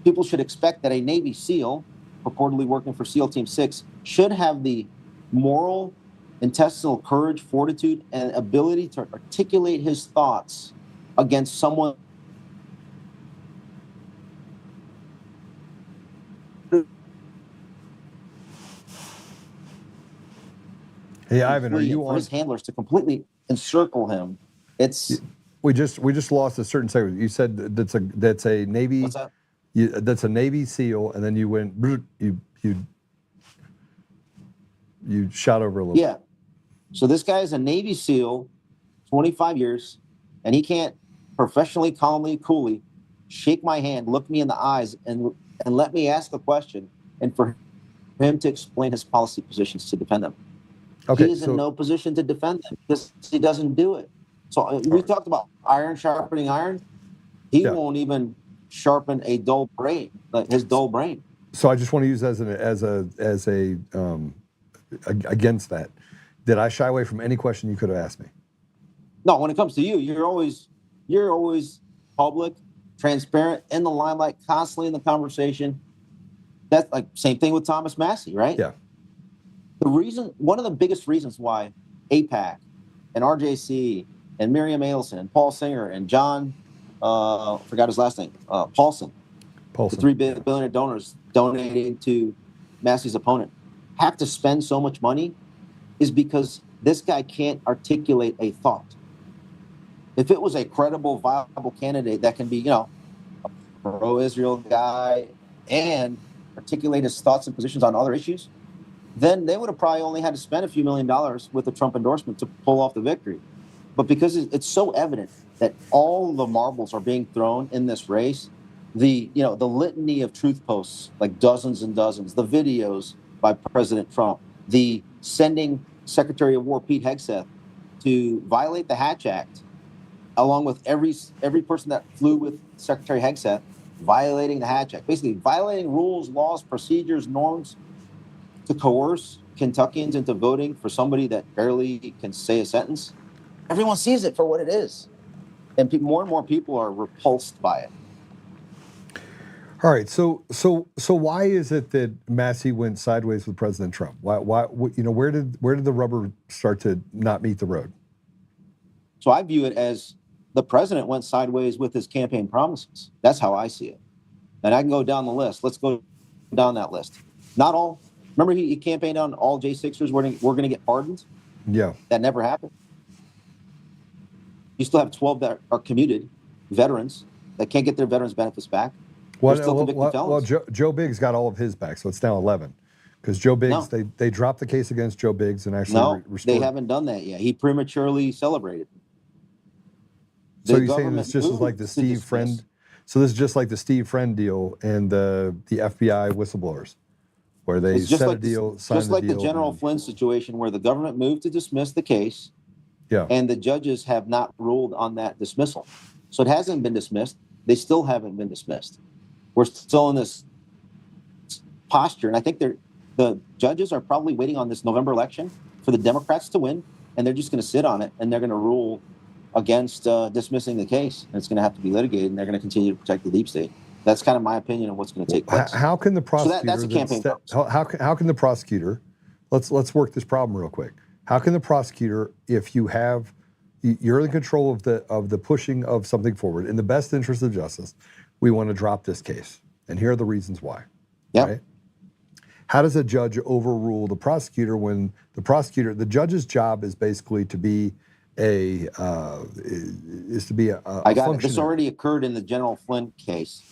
people should expect that a Navy SEAL, purportedly working for SEAL Team 6, should have the moral, intestinal courage, fortitude, and ability to articulate his thoughts against someone. Hey, Ivan, are you on? His handlers to completely encircle him. We just lost a certain segment. You said that's a Navy. What's that? That's a Navy SEAL, and then you went. You shot over a little. Yeah. So this guy is a Navy SEAL, 25 years, and he can't professionally, calmly, coolly shake my hand, look me in the eyes, and let me ask a question, and for him to explain his policy positions to defend them. Okay, he is in no position to defend them because he doesn't do it. So we talked about iron sharpening iron. He won't even sharpen a dull brain, like his dull brain. So I just want to use as against that. Did I shy away from any question you could have asked me? No, when it comes to you, you're always public, transparent, in the limelight, constantly in the conversation. That's like same thing with Thomas Massie, right? Yeah. One of the biggest reasons why AIPAC and RJC and Miriam Adelson and Paul Singer and John, forgot his last name, Paulson, Paulson. the $3 billion donors donating to Massie's opponent, have to spend so much money is because this guy can't articulate a thought. If it was a credible, viable candidate that can be, you know, a pro-Israel guy and articulate his thoughts and positions on other issues, then they would have probably only had to spend a few $1 million with the Trump endorsement to pull off the victory. But because it's so evident that all the marbles are being thrown in this race, the litany of truth posts, like dozens and dozens, the videos by President Trump, the sending Secretary of War Pete Hegseth to violate the Hatch Act, along with every person that flew with Secretary Hegseth, violating the Hatch Act, basically violating rules, laws, procedures, norms to coerce Kentuckians into voting for somebody that barely can say a sentence. Everyone sees it for what it is. And more and more people are repulsed by it. All right, so why is it that Massie went sideways with President Trump? Why where did the rubber start to not meet the road? So I view it as the president went sideways with his campaign promises. That's how I see it. And I can go down the list. Let's go down that list. Not all. Remember he campaigned on all J6ers were going to get pardoned? Yeah. That never happened. You still have 12 that are commuted veterans that can't get their veterans benefits back. Well, Joe Biggs got all of his back, so it's now 11. Because Joe Biggs, they dropped the case against Joe Biggs and actually restored. They haven't done that yet. He prematurely celebrated. So you're saying this just is like the Steve Friend? So this is just like the Steve Friend deal and the FBI whistleblowers, where they set a deal, signed just like the General Flynn situation, where the government moved to dismiss the case, and the judges have not ruled on that dismissal. So it hasn't been dismissed. They still haven't been dismissed. We're still in this posture, and I think the judges are probably waiting on this November election for the Democrats to win, and they're just going to sit on it, and they're going to rule against dismissing the case, and it's going to have to be litigated, and they're going to continue to protect the deep state. That's kind of my opinion on what's going to take place. How can the prosecutor? So that's a campaign purpose. How can the prosecutor? Let's work this problem real quick. How can the prosecutor, if you're in control of the pushing of something forward in the best interest of justice, we want to drop this case, and here are the reasons why. Yeah. Right? How does a judge overrule the prosecutor when the judge's job is basically to be I got it. This already occurred in the General Flynn case.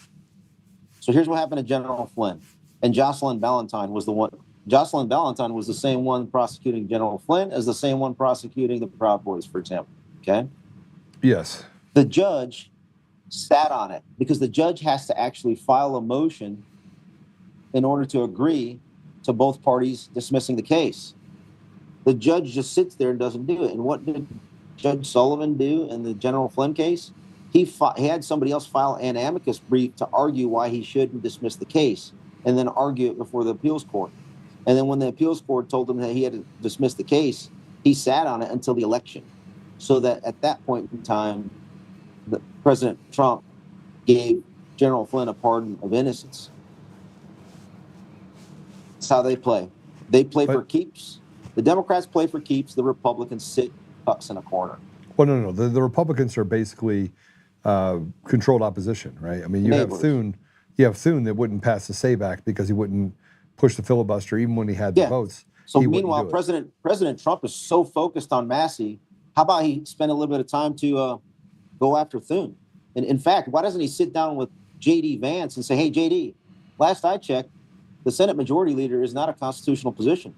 So here's what happened to General Flynn. And Jocelyn Valentine was the one. Jocelyn Valentine was the same one prosecuting General Flynn as the same one prosecuting the Proud Boys, for example. Okay? Yes. The judge sat on it because the judge has to actually file a motion in order to agree to both parties dismissing the case. The judge just sits there and doesn't do it. And what did Judge Sullivan do in the General Flynn case? He had somebody else file an amicus brief to argue why he shouldn't dismiss the case and then argue it before the appeals court. And then when the appeals court told him that he had to dismiss the case, he sat on it until the election. So that at that point in time, President Trump gave General Flynn a pardon of innocence. That's how they play. They play for keeps. The Democrats play for keeps. The Republicans sit ducks in a corner. Well, no. The Republicans are basically controlled opposition, right? I mean, you have Thune that wouldn't pass the SAVE Act because he wouldn't push the filibuster even when he had the votes. So meanwhile, President Trump is so focused on Massie. How about he spend a little bit of time to go after Thune? And in fact, why doesn't he sit down with J.D. Vance and say, hey, J.D., last I checked, the Senate Majority Leader is not a constitutional position.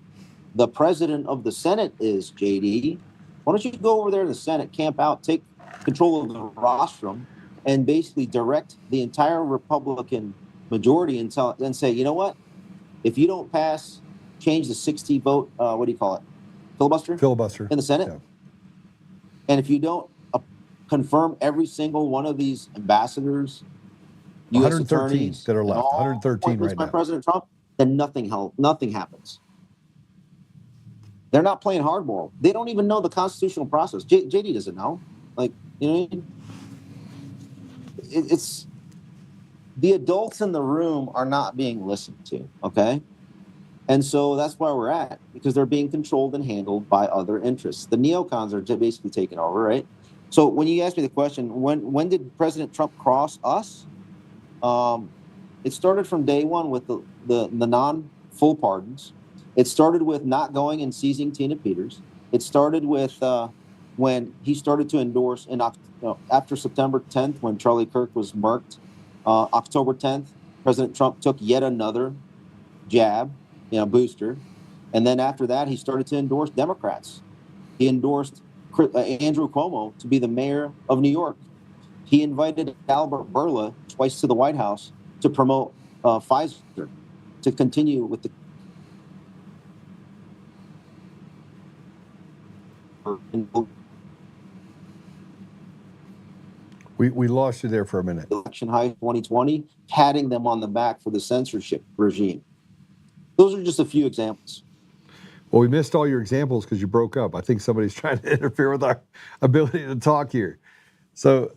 The president of the Senate is, J.D. Why don't you go over there to the Senate, camp out, take control of the rostrum, and basically direct the entire Republican majority and say, you know what? If you don't change the 60 vote, what do you call it? Filibuster in the Senate. Yeah. And if you don't confirm every single one of these ambassadors, U.S. attorneys that are left, 113 right now, President Trump, then nothing happens. They're not playing hardball. They don't even know the constitutional process. JD doesn't know. Like, you know what I mean? It's the adults in the room are not being listened to, okay? And so that's where we're at, because they're being controlled and handled by other interests. The neocons are basically taking over, right? So when you ask me the question, when did President Trump cross us? It started from day one with the non-full pardons. It started with not going and seizing Tina Peters. It started with when he started to endorse after September 10th, when Charlie Kirk was murked. October 10th, President Trump took yet another jab, booster. And then after that, he started to endorse Democrats. He endorsed Andrew Cuomo to be the mayor of New York. He invited Albert Bourla twice to the White House to promote FISA, to continue with the We lost you there for a minute. election high 2020, patting them on the back for the censorship regime. Those are just a few examples. Well, we missed all your examples because you broke up. I think somebody's trying to interfere with our ability to talk here. So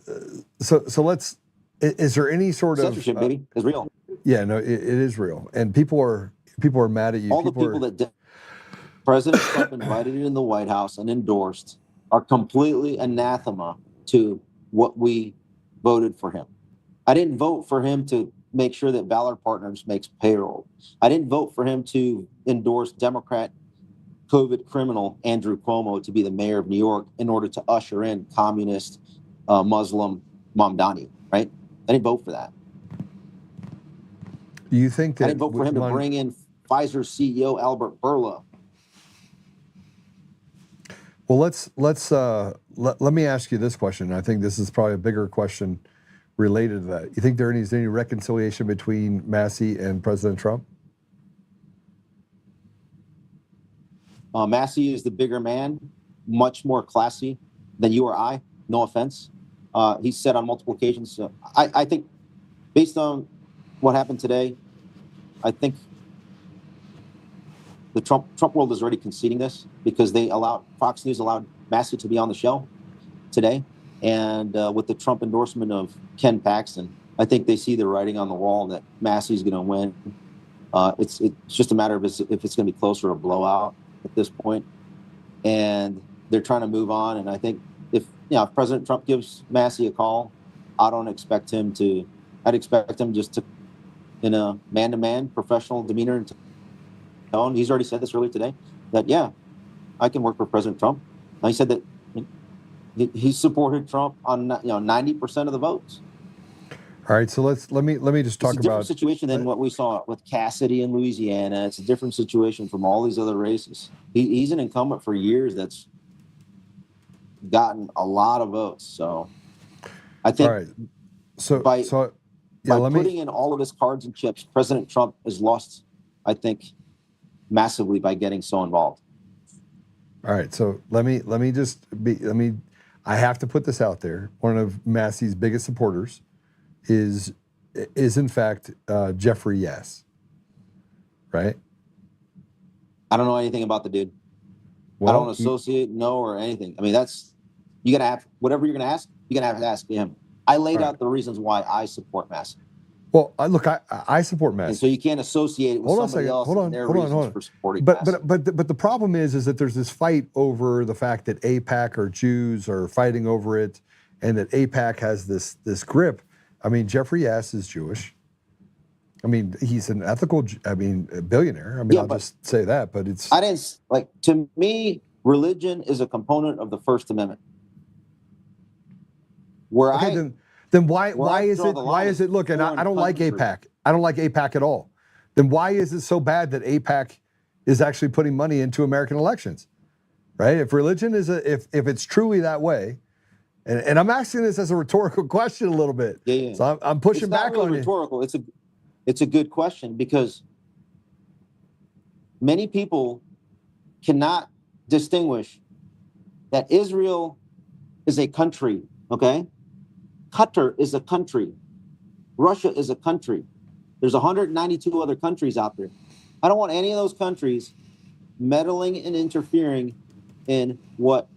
let's. Is there any sort Censorship, baby, is real. Yeah, no, it is real, and people are mad at you. All the people that President Trump invited in the White House and endorsed are completely anathema to what we voted for him. I didn't vote for him to make sure that Valor Partners makes payroll. I didn't vote for him to endorse Democrat COVID criminal Andrew Cuomo to be the mayor of New York in order to usher in communist Muslim Mamdani, right? I didn't vote for that. Do you think that I didn't vote for him to bring in Pfizer's CEO Albert Bourla? Well, let me ask you this question. I think this is probably a bigger question related to that. You think there is any reconciliation between Massie and President Trump? Massie is the bigger man, much more classy than you or I. No offense. He's said on multiple occasions. I think, based on what happened today, I think the Trump world is already conceding this, because Fox News allowed Massie to be on the show today, and with the Trump endorsement of Ken Paxton, I think they see the writing on the wall that Massie's going to win. It's just a matter of if it's going to be close or a blowout at this point, and they're trying to move on. And I think if President Trump gives Massie a call, I'd expect him just to, in a man-to-man professional demeanor and tone. He's already said this earlier today, that I can work for President Trump. And he said that he supported Trump on 90% of the votes. All right, so let me just talk about. It's a different situation than what we saw with Cassidy in Louisiana. It's a different situation from all these other races. He's an incumbent for years that's gotten a lot of votes. So I think, all right. So by yeah, putting in all of his cards and chips, President Trump has lost, I think, massively by getting so involved. All right, so I have to put this out there. One of Massie's biggest supporters is in fact Jeffrey Yass, right? I don't know anything about the dude. Well, I don't associate, know, or anything. I mean, you gotta have whatever you're gonna ask. You're gonna have to ask him. I laid out the reasons why I support Massie. Well, I support Massie. And so you can't associate it with somebody else and their reasons for supporting Massie. But the problem is that there's this fight over the fact that AIPAC or Jews are fighting over it, and that AIPAC has this grip. I mean, Jeffrey Yass is Jewish. I mean, he's an ethical, billionaire. I mean, I'll just say that, but it's. To me, religion is a component of the First Amendment. Then why is it? Look, and I don't like AIPAC. I don't like AIPAC at all. Then why is it so bad that AIPAC is actually putting money into American elections, right? If religion is if it's truly that way, and I'm asking this as a rhetorical question a little bit. Yeah. So I'm pushing back really on rhetorical. It's a good question, because many people cannot distinguish that Israel is a country, okay? Qatar is a country. Russia is a country. There's 192 other countries out there. I don't want any of those countries meddling and interfering in what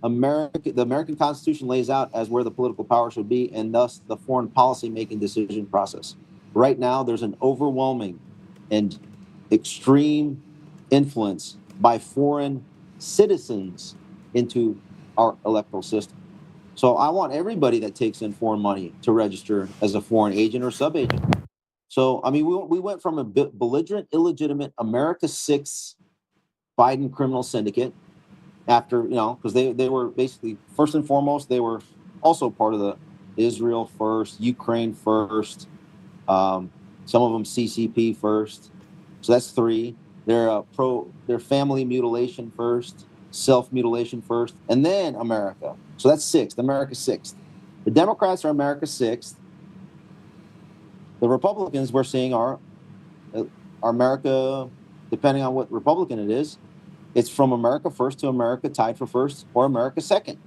the American Constitution lays out as where the political power should be, and thus the foreign policy making decision process. Right now, there's an overwhelming and extreme influence by foreign citizens into our electoral system. So I want everybody that takes in foreign money to register as a foreign agent or sub-agent. So, I mean, we went from a belligerent, illegitimate America 6 Biden criminal syndicate after, because they were basically, first and foremost, they were also part of the Israel first, Ukraine first, some of them CCP first. So that's 3. They're family mutilation first, self-mutilation first, and then America. So that's 6th, America 6th. The Democrats are America 6th. The Republicans we're seeing are America, depending on what Republican it is, it's from America first to America tied for first or America second.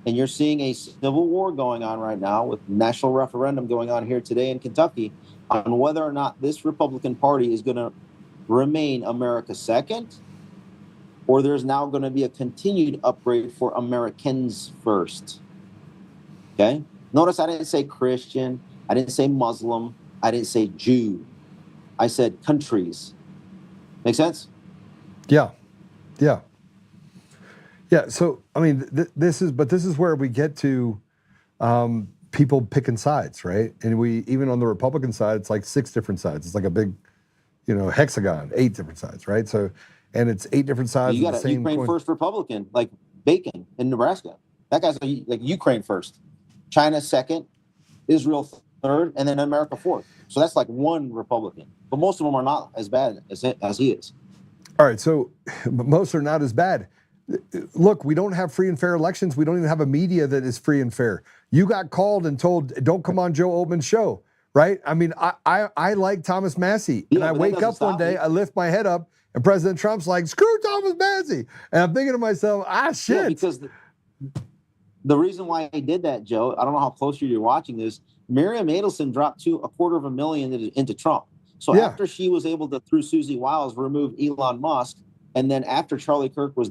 And you're seeing a civil war going on right now with national referendum going on here today in Kentucky on whether or not this Republican Party is going to remain America second, or there's now going to be a continued upgrade for Americans first. Okay? Notice I didn't say Christian. I didn't say Muslim. I didn't say Jew. I said countries. Make sense? Yeah. Yeah. Yeah. So, I mean, this is where we get to people picking sides, right? And even on the Republican side, it's like 6 different sides. It's like a big, hexagon, 8 different sides, right? So, and it's 8 different sides. You got a Ukraine first Republican, like Bacon in Nebraska. That guy's like Ukraine first, China second, Israel third, and then America fourth. So that's like 1 Republican. But most of them are not as bad as he is. All right, so most are not as bad. Look, we don't have free and fair elections. We don't even have a media that is free and fair. You got called and told, don't come on Joe Oltmann's show, right? I mean, I like Thomas Massie. And I wake up one day, I lift my head up, and President Trump's like, screw Thomas Massie. And I'm thinking to myself, shit. Yeah, because the reason why he did that, Joe, I don't know how close you're watching this, Miriam Adelson dropped $250,000 into Trump. So after she was able to, through Susie Wiles, remove Elon Musk, and then after Charlie Kirk was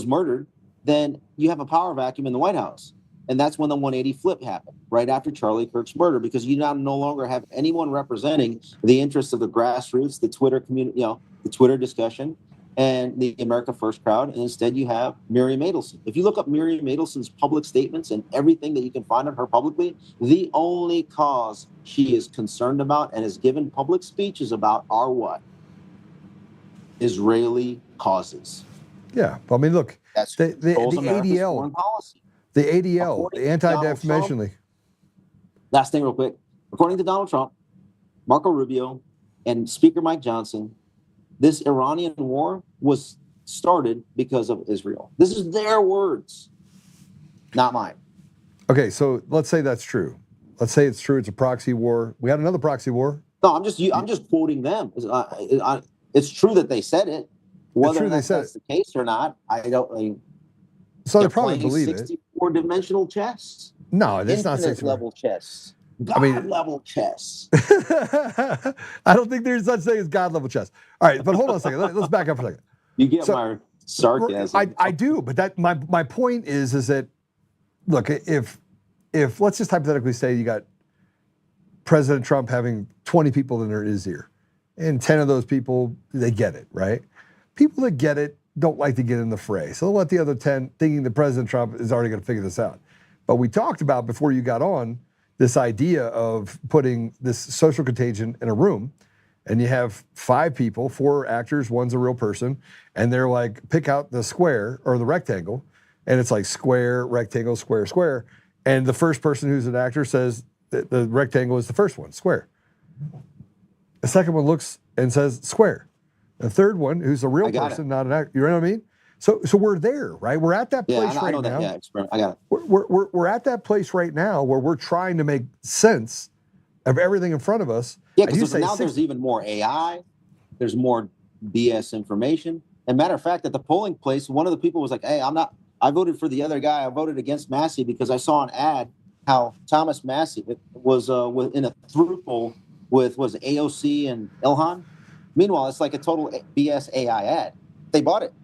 murdered, then you have a power vacuum in the White House. And that's when the 180 flip happened, right after Charlie Kirk's murder, because you now no longer have anyone representing the interests of the grassroots, the Twitter community, the Twitter discussion, and the America First crowd. And instead you have Miriam Adelson. If you look up Miriam Adelson's public statements and everything that you can find of her publicly, the only cause she is concerned about and has given public speeches about are what? Israeli causes. Yeah. I mean, look, that's the ADL, foreign policy. The ADL, the Anti-Defamation League. Last thing real quick. According to Donald Trump, Marco Rubio, and Speaker Mike Johnson, this Iranian war was started because of Israel. This is their words, not mine. Okay, so let's say that's true. Let's say it's true. It's a proxy war. We had another proxy war. No, I'm just quoting them. It's true that they said it. Whether that's the case or not, I don't. So they probably believe it. 64-dimensional chess. No, that's not 64 level chess. God-level chess. I don't think there's such thing as God-level chess. All right, but hold on a second. Let's back up for a second. You get my sarcasm. I do, but that my point is that, look, if let's just hypothetically say you got President Trump having 20 people in his ear, and 10 of those people, they get it, right? People that get it don't like to get in the fray. So they'll let the other 10 thinking that President Trump is already going to figure this out. But we talked about, before you got on, this idea of putting this social contagion in a room, and you have 5 people, 4 actors, one's a real person, and they're like, pick out the square or the rectangle, and it's like square, rectangle, square, square, and the first person who's an actor says that the rectangle is the first one, square. The second one looks and says square. The third one, who's a real person, not an actor, you know what I mean? So we're there, right? We're at that place right now. Yeah, I got it. We're at that place right now where we're trying to make sense of everything in front of us. Yeah, because now there's even more AI. There's more BS information. And matter of fact, at the polling place, one of the people was like, "Hey, I voted for the other guy. I voted against Massie because I saw an ad how Thomas Massie was in a through poll with AOC and Ilhan. Meanwhile, it's like a total BS AI ad. They bought it."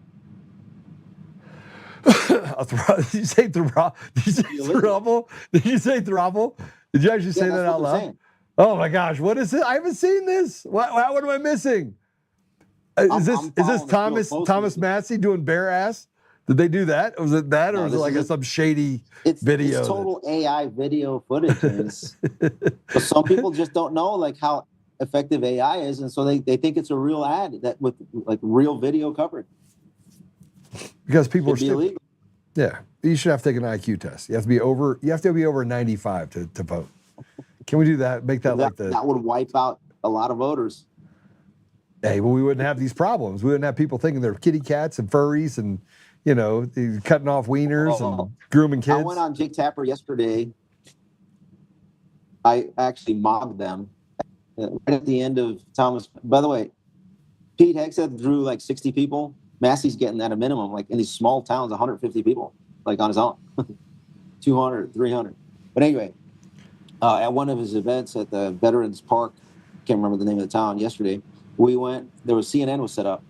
Did you say throuble? Did you say throuble? Did you say throuble? Did you actually say that out loud? Oh my gosh, what is it? I haven't seen this. What am I missing? Is this Thomas Massie doing bare ass? Did they do that? Was it that, or No, was it this like is some shady It's video? It's total AI video footage. And but some people just don't know like how effective AI is, and so they think it's a real ad that with like real video coverage. Because people Should are be stupid. illegal. Yeah, you should have to take an IQ test. You have to be over 95 to vote. Can we do that? Make that like the That would wipe out a lot of voters. Hey, well, we wouldn't have these problems. We wouldn't have people thinking they're kitty cats and furries and, you know, cutting off wieners and grooming kids. I went on Jake Tapper yesterday. I actually mobbed them right at the end of Thomas. By the way, Pete Hegseth drew like 60 people. Massey's getting at a minimum, like in these small towns, 150 people, like on his own, 200, 300. But anyway, at one of his events at the Veterans Park, can't remember the name of the town yesterday, we went, there was CNN was set up,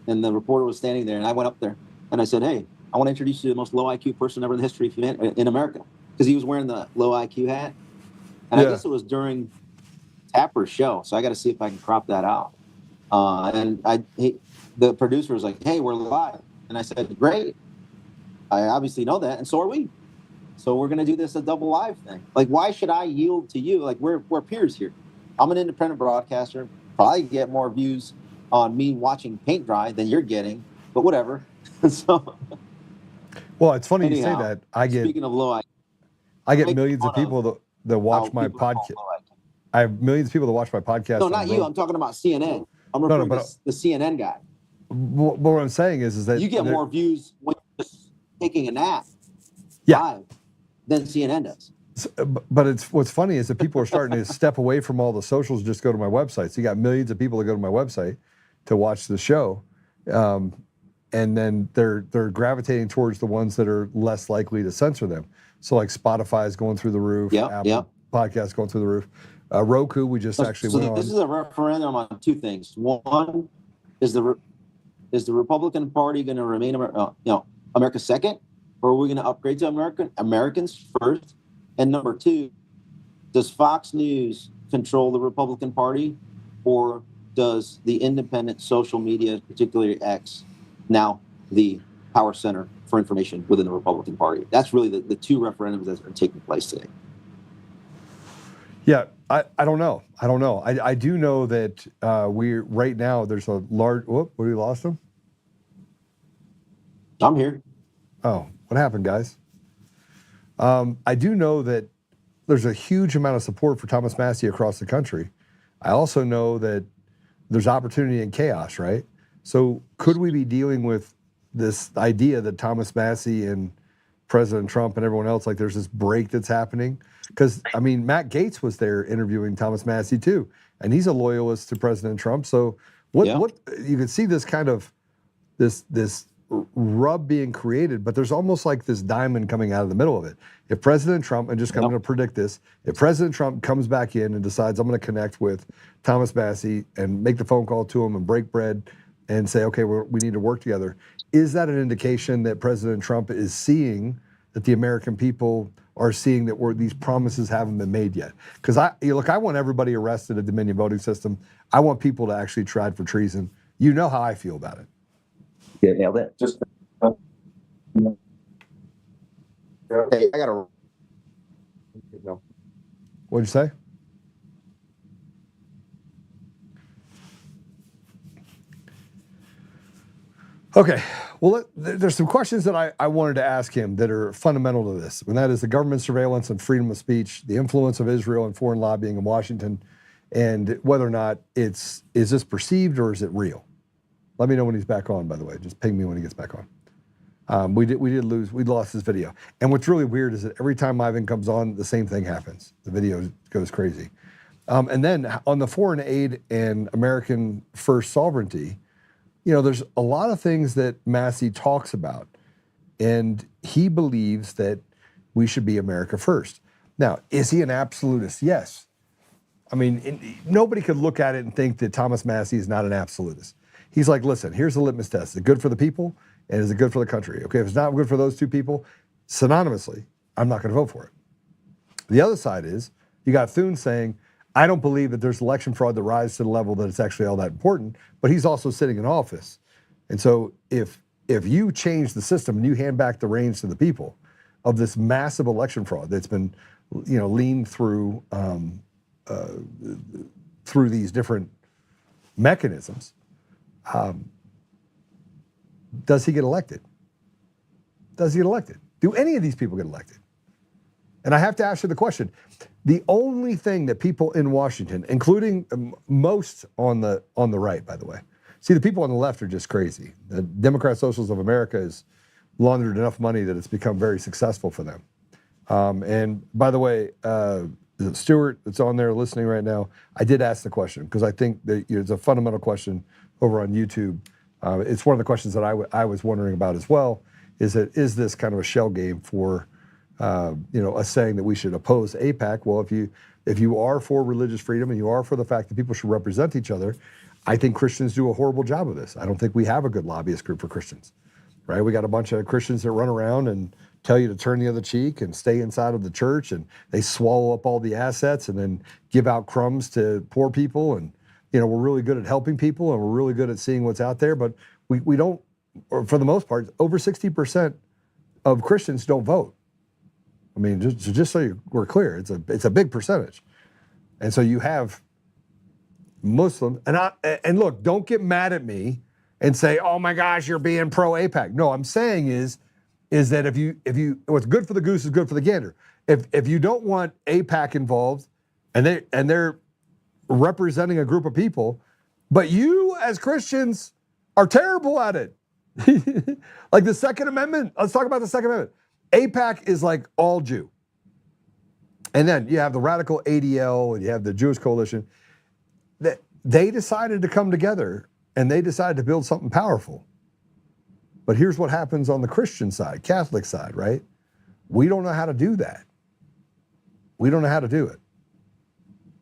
and the reporter was standing there, and I went up there, and I said, hey, I want to introduce you to the most low IQ person ever in the history of humanity in America, because he was wearing the low IQ hat. And I guess it was during Tapper's show, so I got to see if I can crop that out. The producer was like, hey, we're live. And I said, great. I obviously know that, and so are we. So we're going to do this a double live thing. Like, why should I yield to you? Like, we're peers here. I'm an independent broadcaster. Probably get more views on me watching paint dry than you're getting, but whatever. So, well, it's funny anyhow, you say that. speaking of low IQ, I get millions of people that watch my podcast. I have millions of people that watch my podcast. No, not you. I'm talking about CNN. I'm referring to the CNN guy. But what I'm saying is that you get more views when you're just taking a nap live than CNN does. But what's funny is that people are starting to step away from all the socials, just go to my website. So you got millions of people that go to my website to watch the show, and then they're gravitating towards the ones that are less likely to censor them. So like Spotify is going through the roof, Apple Podcasts going through the roof, Roku. We just actually went on. This is a referendum on two things. One is the Republican Party going to remain America second, or are we going to upgrade to Americans first? And number two, does Fox News control the Republican Party, or does the independent social media, particularly X, now the power center for information within the Republican Party? That's really the two referendums that are taking place today. Yeah, I don't know. I do know that we're right now. There's a large. Whoop! What, we lost him? I'm here. Oh, what happened, guys? I do know that there's a huge amount of support for Thomas Massie across the country. I also know that there's opportunity in chaos, right? So could we be dealing with this idea that Thomas Massie and President Trump and everyone else, like there's this break that's happening? Because, I mean, Matt Gaetz was there interviewing Thomas Massie too, and he's a loyalist to President Trump. So what you can see this kind of, this rub being created, but there's almost like this diamond coming out of the middle of it. If President Trump, and just I'm going to predict this, if President Trump comes back in and decides I'm going to connect with Thomas Massie and make the phone call to him and break bread and say, okay, we need to work together, is that an indication that President Trump is seeing that the American people are seeing that these promises haven't been made yet? Because I want everybody arrested at the Dominion voting system. I want people to actually tried for treason. You know how I feel about it. Yeah, nailed it. Hey, I gotta. What'd you say? Okay, well, there's some questions that I wanted to ask him that are fundamental to this, and that is the government surveillance and freedom of speech, the influence of Israel and foreign lobbying in Washington, and whether or not is this perceived or is it real? Let me know when he's back on, by the way. Just ping me when he gets back on. We lost his video. And what's really weird is that every time Ivan comes on, the same thing happens. The video goes crazy. And then on the foreign aid and American first sovereignty, there's a lot of things that Massie talks about. And he believes that we should be America first. Now, is he an absolutist? Yes. I mean, nobody could look at it and think that Thomas Massie is not an absolutist. He's like, listen, here's the litmus test. Is it good for the people? And is it good for the country? Okay, if it's not good for those two people, synonymously, I'm not going to vote for it. The other side is, you got Thune saying, I don't believe that there's election fraud that rises to the level that it's actually all that important, but he's also sitting in office. And so if if you change the system and you hand back the reins to the people of this massive election fraud that's been, leaned through through these different mechanisms, does he get elected? Does he get elected? Do any of these people get elected? And I have to ask you the question. The only thing that people in Washington, including most on the right, by the way, see, the people on the left are just crazy. The Democrat Socialists of America has laundered enough money that it's become very successful for them. And by the way, Stuart, that's on there listening right now, I did ask the question because I think that it's a fundamental question over on YouTube. It's one of the questions that I was wondering about as well. Is this kind of a shell game for us saying that we should oppose AIPAC? Well, if you are for religious freedom and you are for the fact that people should represent each other, I think Christians do a horrible job of this. I don't think we have a good lobbyist group for Christians, right? We got a bunch of Christians that run around and tell you to turn the other cheek and stay inside of the church, and they swallow up all the assets and then give out crumbs to poor people. And we're really good at helping people and we're really good at seeing what's out there, but we don't, or for the most part, over 60% of Christians don't vote. I mean, just so we're clear, it's a big percentage. And so you have Muslims, and look, don't get mad at me and say, oh my gosh, you're being pro AIPAC. No, I'm saying is that if you what's good for the goose is good for the gander. If you don't want AIPAC involved and they're representing a group of people, but you as Christians are terrible at it. Like the Second Amendment, let's talk about the Second Amendment. AIPAC is like all Jew. And then you have the radical ADL and you have the Jewish Coalition. They decided to come together and they decided to build something powerful. But here's what happens on the Christian side, Catholic side, right? We don't know how to do that. We don't know how to do it.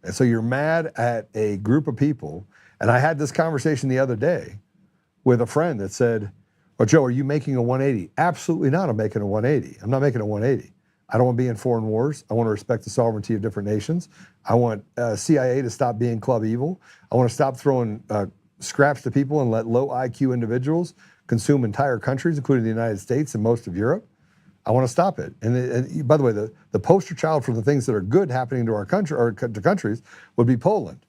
And so you're mad at a group of people. And I had this conversation the other day with a friend that said, well, Joe, are you making a 180? Absolutely not. I'm making a 180. I'm not making a 180. I don't want to be in foreign wars. I want to respect the sovereignty of different nations. I want CIA to stop being club evil. I want to stop throwing scraps to people and let low IQ individuals consume entire countries, including the United States and most of Europe. I want to stop it. And by the way, the poster child for the things that are good happening to our country or to countries would be Poland.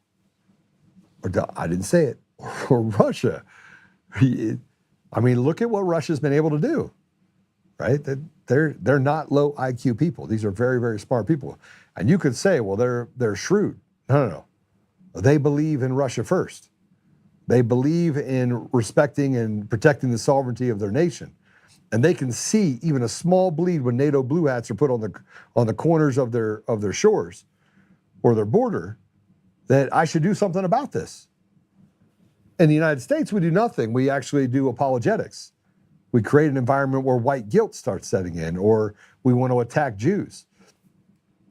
Or I didn't say it. Or Russia. I mean, look at what Russia's been able to do, right? They're not low IQ people. These are very, very smart people. And you could say, well, they're shrewd. No. They believe in Russia first. They believe in respecting and protecting the sovereignty of their nation. And they can see even a small bleed when NATO blue hats are put on the corners of their shores or their border, that I should do something about this. In the United States, we do nothing. We actually do apologetics. We create an environment where white guilt starts setting in, or we want to attack Jews.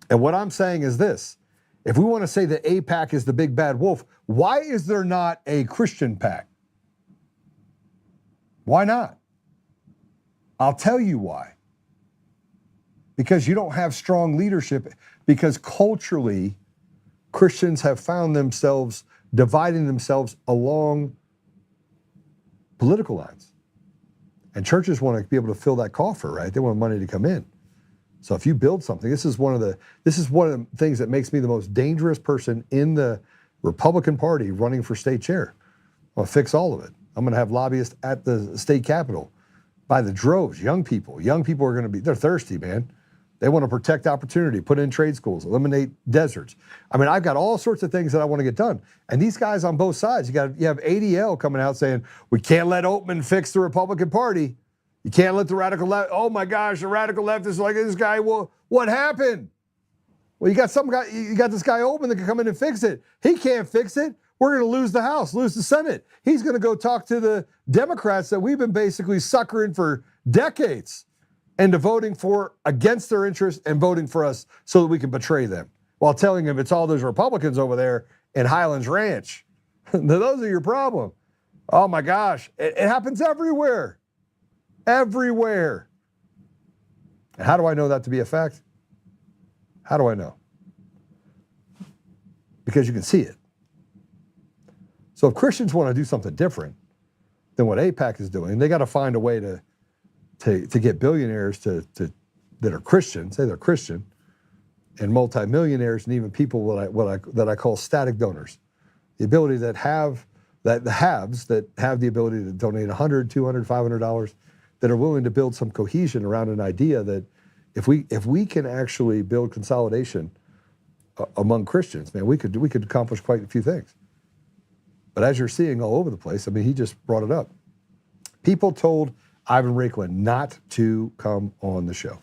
And what I'm saying is this: if we want to say that AIPAC is the big bad wolf, why is there not a Christian pack? Why not? I'll tell you why. Because you don't have strong leadership, because culturally, Christians have found themselves dividing themselves along political lines. And churches want to be able to fill that coffer, right? They want money to come in. So if you build something, this is one of the things that makes me the most dangerous person in the Republican Party running for state chair. I'll fix all of it. I'm going to have lobbyists at the state capitol by the droves. Young people are going to they're thirsty, man. They want to protect opportunity, put in trade schools, eliminate deserts. I mean, I've got all sorts of things that I want to get done. And these guys on both sides, you have ADL coming out saying, we can't let Oltmann fix the Republican Party. You can't let the radical left, oh my gosh, the radical left is like this guy. Well, what happened? Well, you got this guy Oltmann that can come in and fix it. He can't fix it. We're going to lose the House, lose the Senate. He's going to go talk to the Democrats that we've been basically suckering for decades into voting for against their interests and voting for us so that we can betray them, while telling them it's all those Republicans over there in Highlands Ranch. Those are your problem. Oh my gosh, it happens everywhere. Everywhere. And how do I know that to be a fact? How do I know? Because you can see it. So if Christians want to do something different, than what AIPAC is doing. They got to find a way to get billionaires to that are Christian, say they're Christian, and multimillionaires, and even people that I call static donors, the ability that have the haves that have the ability to donate $100, $200, $500, that are willing to build some cohesion around an idea that if we can actually build consolidation among Christians, man, we could accomplish quite a few things. But as you're seeing all over the place, I mean, he just brought it up. People told Ivan Raiklin not to come on the show.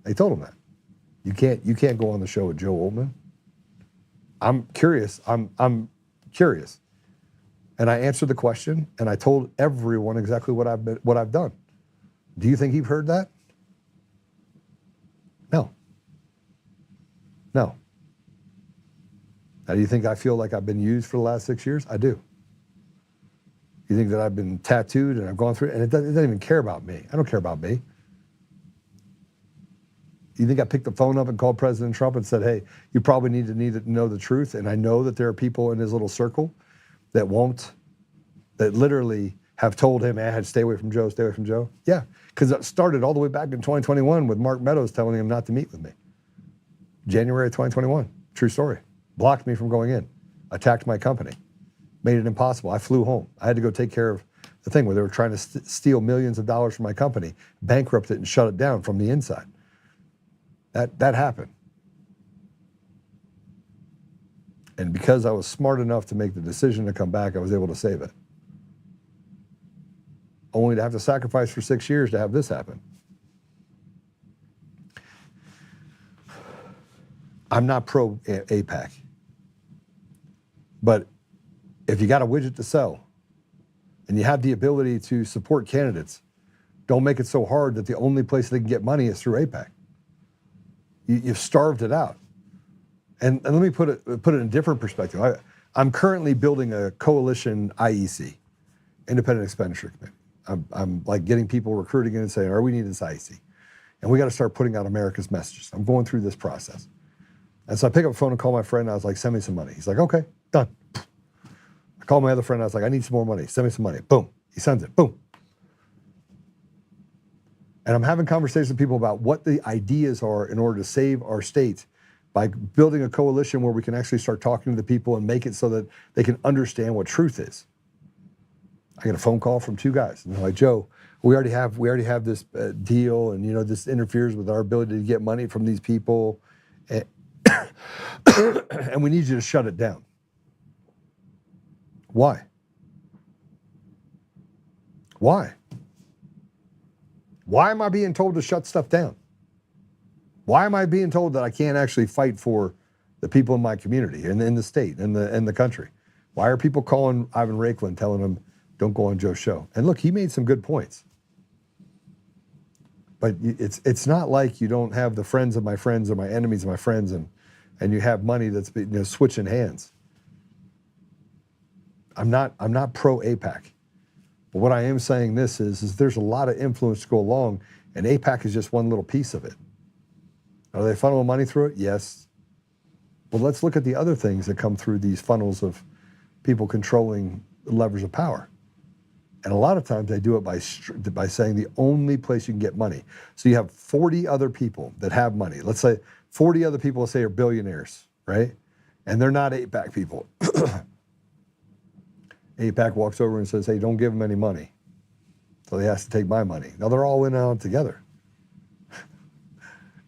They told him that. You can't go on the show with Joe Oltmann. I'm curious. I'm curious. And I answered the question, and I told everyone exactly what I've done. Do you think he heard that? No. No. Now, do you think I feel like I've been used for the last 6 years? I do. You think that I've been tattooed and I've gone through it, and it doesn't even care about me. I don't care about me. You think I picked the phone up and called President Trump and said, hey, you probably need to know the truth, and I know that there are people in his little circle that literally have told him, I had to stay away from Joe, stay away from Joe? Yeah, because it started all the way back in 2021 with Mark Meadows telling him not to meet with me. January of 2021, true story. Blocked me from going in, attacked my company, made it impossible. I flew home. I had to go take care of the thing where they were trying to steal millions of dollars from my company, bankrupt it and shut it down from the inside. That happened. And because I was smart enough to make the decision to come back, I was able to save it. Only to have to sacrifice for 6 years to have this happen. I'm not pro AIPAC. But if you got a widget to sell and you have the ability to support candidates, don't make it so hard that the only place they can get money is through AIPAC. You've starved it out. And let me put it in a different perspective. I'm currently building a coalition IEC, Independent Expenditure Committee. I'm like getting people recruiting in and saying, we need this IEC. And we got to start putting out America's messages. I'm going through this process. And so I pick up the phone and call my friend. And I was like, send me some money. He's like, okay, done. I called my other friend. I was like, I need some more money. Send me some money. Boom. He sends it. Boom. And I'm having conversations with people about what the ideas are in order to save our state by building a coalition where we can actually start talking to the people and make it so that they can understand what truth is. I get a phone call from 2 guys, and they're like, Joe, we already have this deal, and this interferes with our ability to get money from these people, and, and we need you to shut it down. Why? Why? Why am I being told to shut stuff down? Why am I being told that I can't actually fight for the people in my community and in the state and the country? Why are people calling Ivan Raiklin, telling him, don't go on Joe's show? And look, he made some good points. But it's not like you don't have the friends of my friends or my enemies of my friends, and you have money that's switching hands. I'm not pro AIPAC. But what I am saying is there's a lot of influence to go along, and AIPAC is just one little piece of it. Are they funneling money through it? Yes. Well, let's look at the other things that come through these funnels of people controlling the levers of power. And a lot of times they do it by saying the only place you can get money. So you have 40 other people that have money. Let's say 40 other people, let's say, are billionaires, right? And they're not AIPAC people. AIPAC walks over and says, hey, don't give them any money. So they have to take my money. Now they're all in and out together.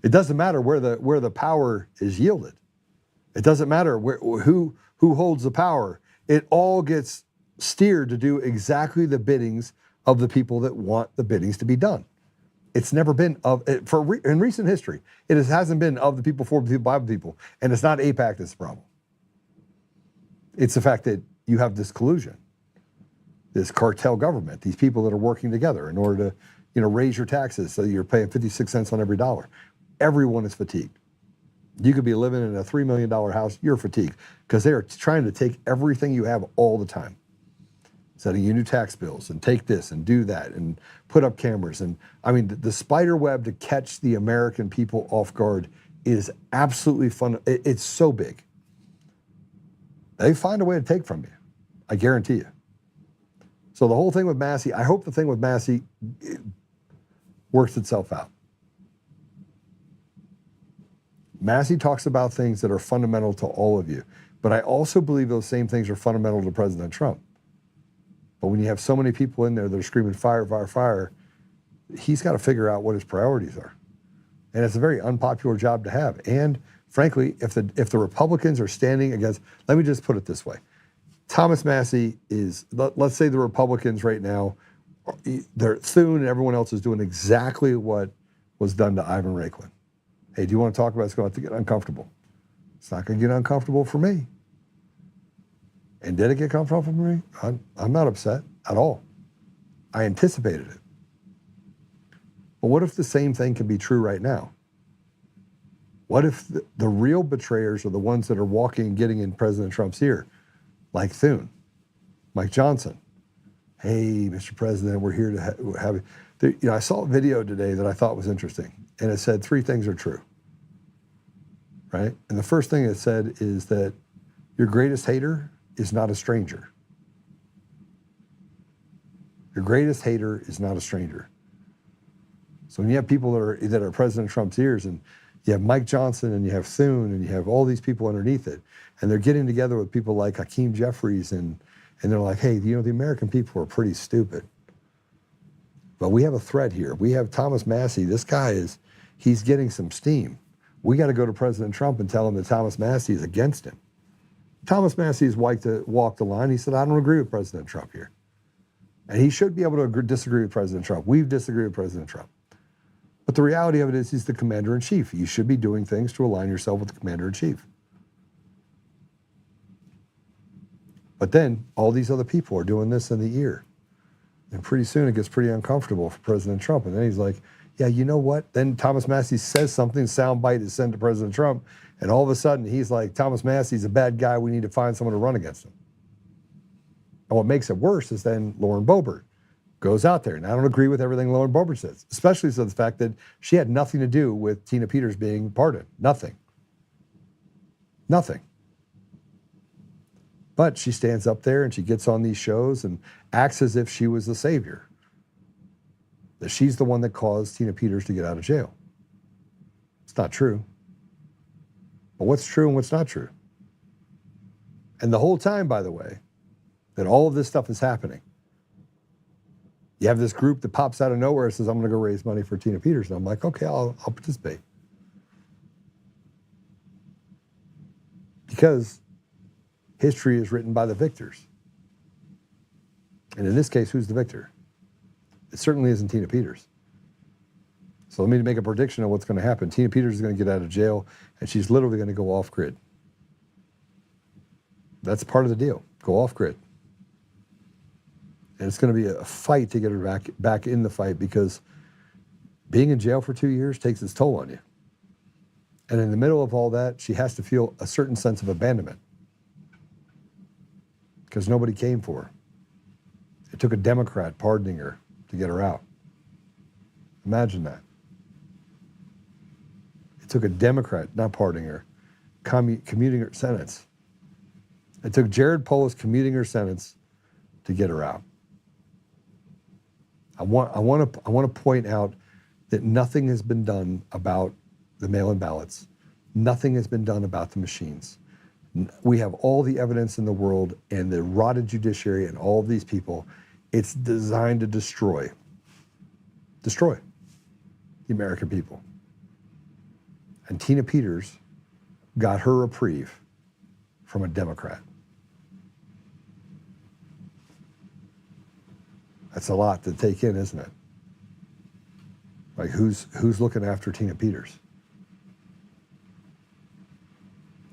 It doesn't matter where the power is yielded. It doesn't matter who holds the power. It all gets steered to do exactly the biddings of the people that want the biddings to be done. It's never been in recent history. It hasn't been of the people, for the people, by the people, and it's not AIPAC that's the problem. It's the fact that you have this collusion, this cartel government, these people that are working together in order to, raise your taxes so you're paying 56 cents on every dollar. Everyone is fatigued. You could be living in a $3 million house, you're fatigued because they are trying to take everything you have all the time. Setting you new tax bills and take this and do that and put up cameras. And I mean, the spider web to catch the American people off guard is absolutely fun. It's so big. They find a way to take from you. I guarantee you. So the whole thing with Massie, I hope the thing with Massie works itself out. Massie talks about things that are fundamental to all of you, but I also believe those same things are fundamental to President Trump. But when you have so many people in there that are screaming fire, fire, fire, he's got to figure out what his priorities are. And it's a very unpopular job to have. And frankly, if the Republicans are standing against, let me just put it this way. Thomas Massie is, let's say the Republicans right now, Thune and everyone else is doing exactly what was done to Ivan Raiklin. Hey, do you want to talk about it's going to get uncomfortable? It's not going to get uncomfortable for me. And did it get comfortable for me? I'm not upset at all. I anticipated it. But what if the same thing can be true right now? What if the real betrayers are the ones that are walking and getting in President Trump's ear? Like Thune, Mike Johnson. Hey, Mr. President, we're here to have you. I saw a video today that I thought was interesting, and it said 3 things are true, right? And the first thing it said is that your greatest hater is not a stranger. Your greatest hater is not a stranger. So when you have people that are President Trump's ears, and you have Mike Johnson and you have Thune and you have all these people underneath it, and they're getting together with people like Hakeem Jeffries and they're like, hey, the American people are pretty stupid. But we have a threat here. We have Thomas Massie. This guy he's getting some steam. We got to go to President Trump and tell him that Thomas Massie is against him. Thomas Massie has walked the line. He said, I don't agree with President Trump here. And he should be able to disagree with President Trump. We've disagreed with President Trump. But the reality of it is he's the commander-in-chief. You should be doing things to align yourself with the commander-in-chief. But then all these other people are doing this in the ear. And pretty soon it gets pretty uncomfortable for President Trump. And then he's like, yeah, you know what? Then Thomas Massie says something, soundbite is sent to President Trump, and all of a sudden he's like, Thomas Massie's a bad guy, we need to find someone to run against him. And what makes it worse is then Lauren Boebert goes out there. And I don't agree with everything Lauren Boebert says, especially so the fact that she had nothing to do with Tina Peters being pardoned. Nothing. Nothing. But she stands up there and she gets on these shows and acts as if she was the savior. That she's the one that caused Tina Peters to get out of jail. It's not true. But what's true and what's not true? And the whole time, by the way, that all of this stuff is happening, you have this group that pops out of nowhere and says, I'm going to go raise money for Tina Peters. And I'm like, okay, I'll participate. Because history is written by the victors. And in this case, who's the victor? It certainly isn't Tina Peters. So let me make a prediction of what's going to happen. Tina Peters is going to get out of jail, and she's literally going to go off grid. That's part of the deal. Go off grid. And it's going to be a fight to get her back in the fight, because being in jail for 2 years takes its toll on you. And in the middle of all that, she has to feel a certain sense of abandonment, because nobody came for her. It took a Democrat pardoning her to get her out. Imagine that. It took a Democrat not pardoning her, commuting her sentence. It took Jared Polis commuting her sentence to get her out. I want to point out that nothing has been done about the mail-in ballots. Nothing has been done about the machines. We have all the evidence in the world, and the rotted judiciary and all of these people, it's designed to destroy the American people. And Tina Peters got her reprieve from a Democrat. That's a lot to take in, isn't it? Like, who's looking after Tina Peters?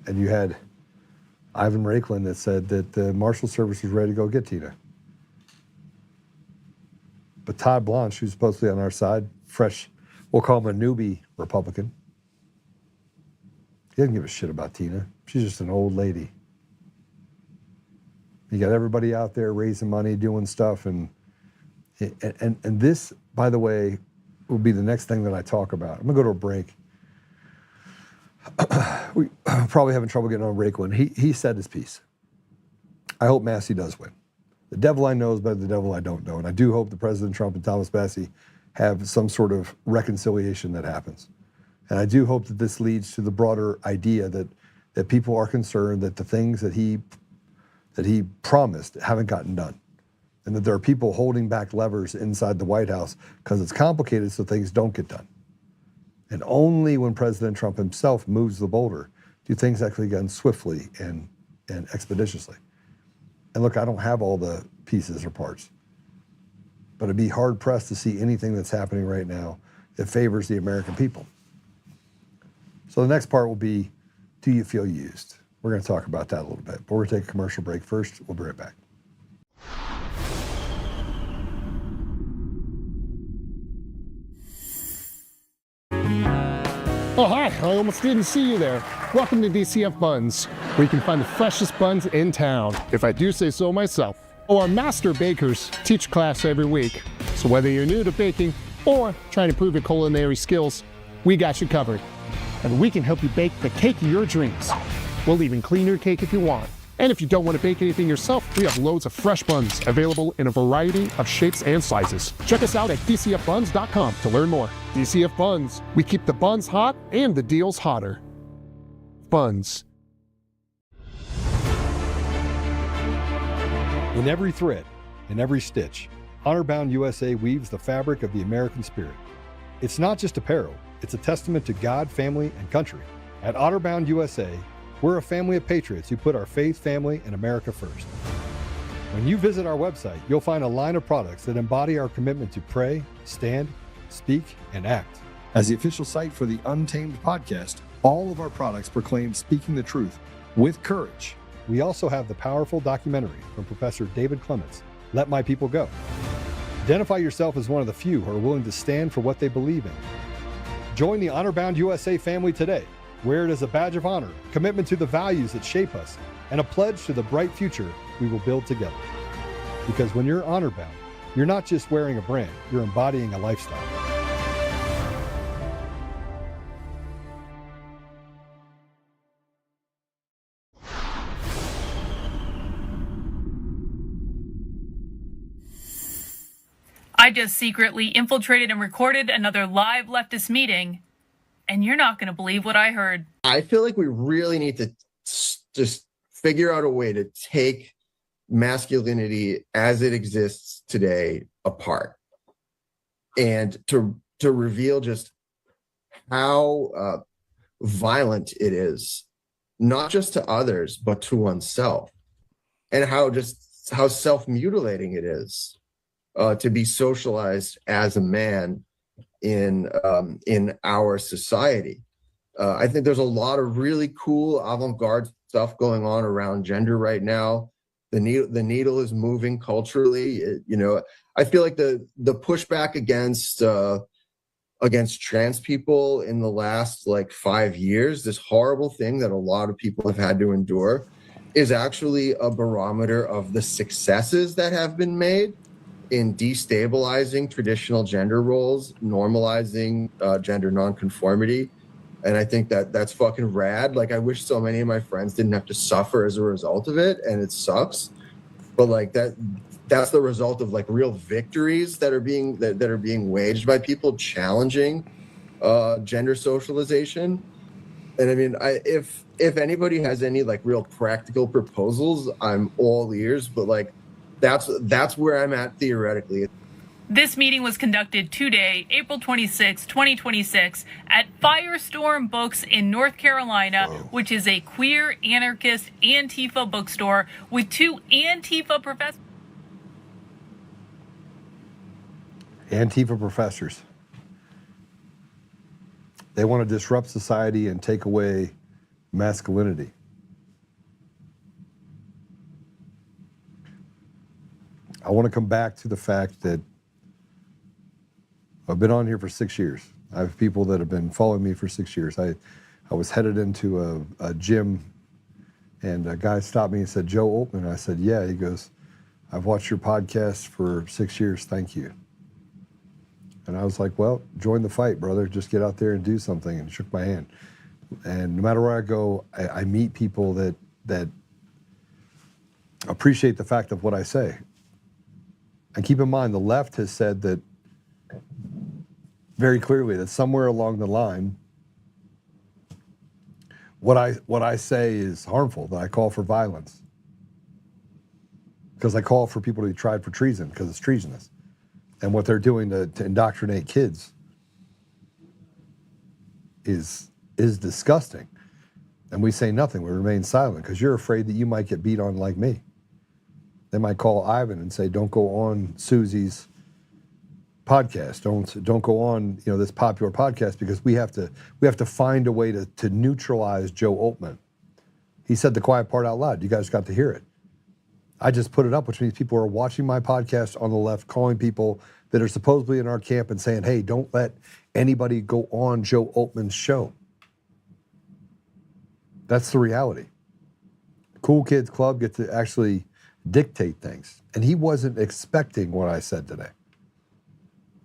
And you had Ivan Raiklin that said that the Marshal Service was ready to go get Tina. But Todd Blanche, who's supposedly on our side, fresh, we'll call him a newbie Republican, he doesn't give a shit about Tina. She's just an old lady. You got everybody out there raising money, doing stuff, and this, by the way, will be the next thing that I talk about. I'm gonna go to a break. We probably having trouble getting on Raiklin. He said his piece. I hope Massie does win. The devil I know is better than the devil I don't know. And I do hope that President Trump and Thomas Massie have some sort of reconciliation that happens. And I do hope that this leads to the broader idea that people are concerned that the things that he promised haven't gotten done. And that there are people holding back levers inside the White House because it's complicated so things don't get done. And only when President Trump himself moves the boulder do things actually get done swiftly and expeditiously. And look, I don't have all the pieces or parts, but I'd be hard pressed to see anything that's happening right now that favors the American people. So the next part will be, do you feel used? We're going to talk about that a little bit, but we're going to take a commercial break first. We'll be right back. Oh, hi, I almost didn't see you there. Welcome to DCF Buns, where you can find the freshest buns in town, if I do say so myself. Our master bakers teach class every week, so whether you're new to baking or trying to improve your culinary skills, we got you covered. And we can help you bake the cake of your dreams. We'll even clean your cake if you want. And if you don't want to bake anything yourself, we have loads of fresh buns available in a variety of shapes and sizes. Check us out at dcfbuns.com to learn more. DCF Buns, we keep the buns hot and the deals hotter. Buns. In every thread, in every stitch, Honor-Bound USA weaves the fabric of the American spirit. It's not just apparel, it's a testament to God, family, and country. At Honor-Bound USA, we're a family of patriots who put our faith, family, and America first. When you visit our website, you'll find a line of products that embody our commitment to pray, stand, speak, and act. As the official site for the Untamed podcast, all of our products proclaim speaking the truth with courage. We also have the powerful documentary from Professor David Clements, Let My People Go. Identify yourself as one of the few who are willing to stand for what they believe in. Join the Honor-Bound USA family today. Wear it as a badge of honor, commitment to the values that shape us, and a pledge to the bright future we will build together. Because when you're honor-bound, you're not just wearing a brand, you're embodying a lifestyle. I just secretly infiltrated and recorded another live leftist meeting, and you're not going to believe what I heard. I feel like we really need to just figure out a way to take masculinity as it exists today apart and to reveal just how violent it is, not just to others, but to oneself, and how self-mutilating it is to be socialized as a man in our society. I think there's a lot of really cool avant-garde stuff going on around gender right now. The needle is moving culturally. I feel like the pushback against trans people in the last 5 years, this horrible thing that a lot of people have had to endure, is actually a barometer of the successes that have been made in destabilizing traditional gender roles, normalizing gender nonconformity. And I think that's fucking rad. I wish so many of my friends didn't have to suffer as a result of it, and it sucks. But that's the result of real victories that are being waged by people challenging gender socialization. And I mean, if anybody has any real practical proposals, I'm all ears. But that's where I'm at theoretically. This meeting was conducted today, April 26, 2026, at Firestorm Books in North Carolina, which is a queer, anarchist, Antifa bookstore with two Antifa professors. Antifa professors. They want to disrupt society and take away masculinity. I want to come back to the fact that I've been on here for 6 years. I have people that have been following me for 6 years. I was headed into a gym, and a guy stopped me and said, "Joe Oltmann." I said, "Yeah." He goes, "I've watched your podcast for 6 years. Thank you." And I was like, "Well, join the fight, brother. Just get out there and do something." And shook my hand. And no matter where I go, I meet people that appreciate the fact of what I say. And keep in mind, the left has said that very clearly that somewhere along the line, what I say is harmful, that I call for violence. Because I call for people to be tried for treason, because it's treasonous. And what they're doing to indoctrinate kids is disgusting. And we say nothing, we remain silent, because you're afraid that you might get beat on like me. They might call Ivan and say, don't go on Susie's podcast, don't go on this popular podcast, because we have to find a way to neutralize Joe Oltmann. He said the quiet part out loud. You guys got to hear it. I just put it up, which means people are watching my podcast on the left, calling people that are supposedly in our camp and saying, hey, don't let anybody go on Joe Oltmann's show. That's the reality. Cool Kids Club get to actually dictate things. And he wasn't expecting what I said today.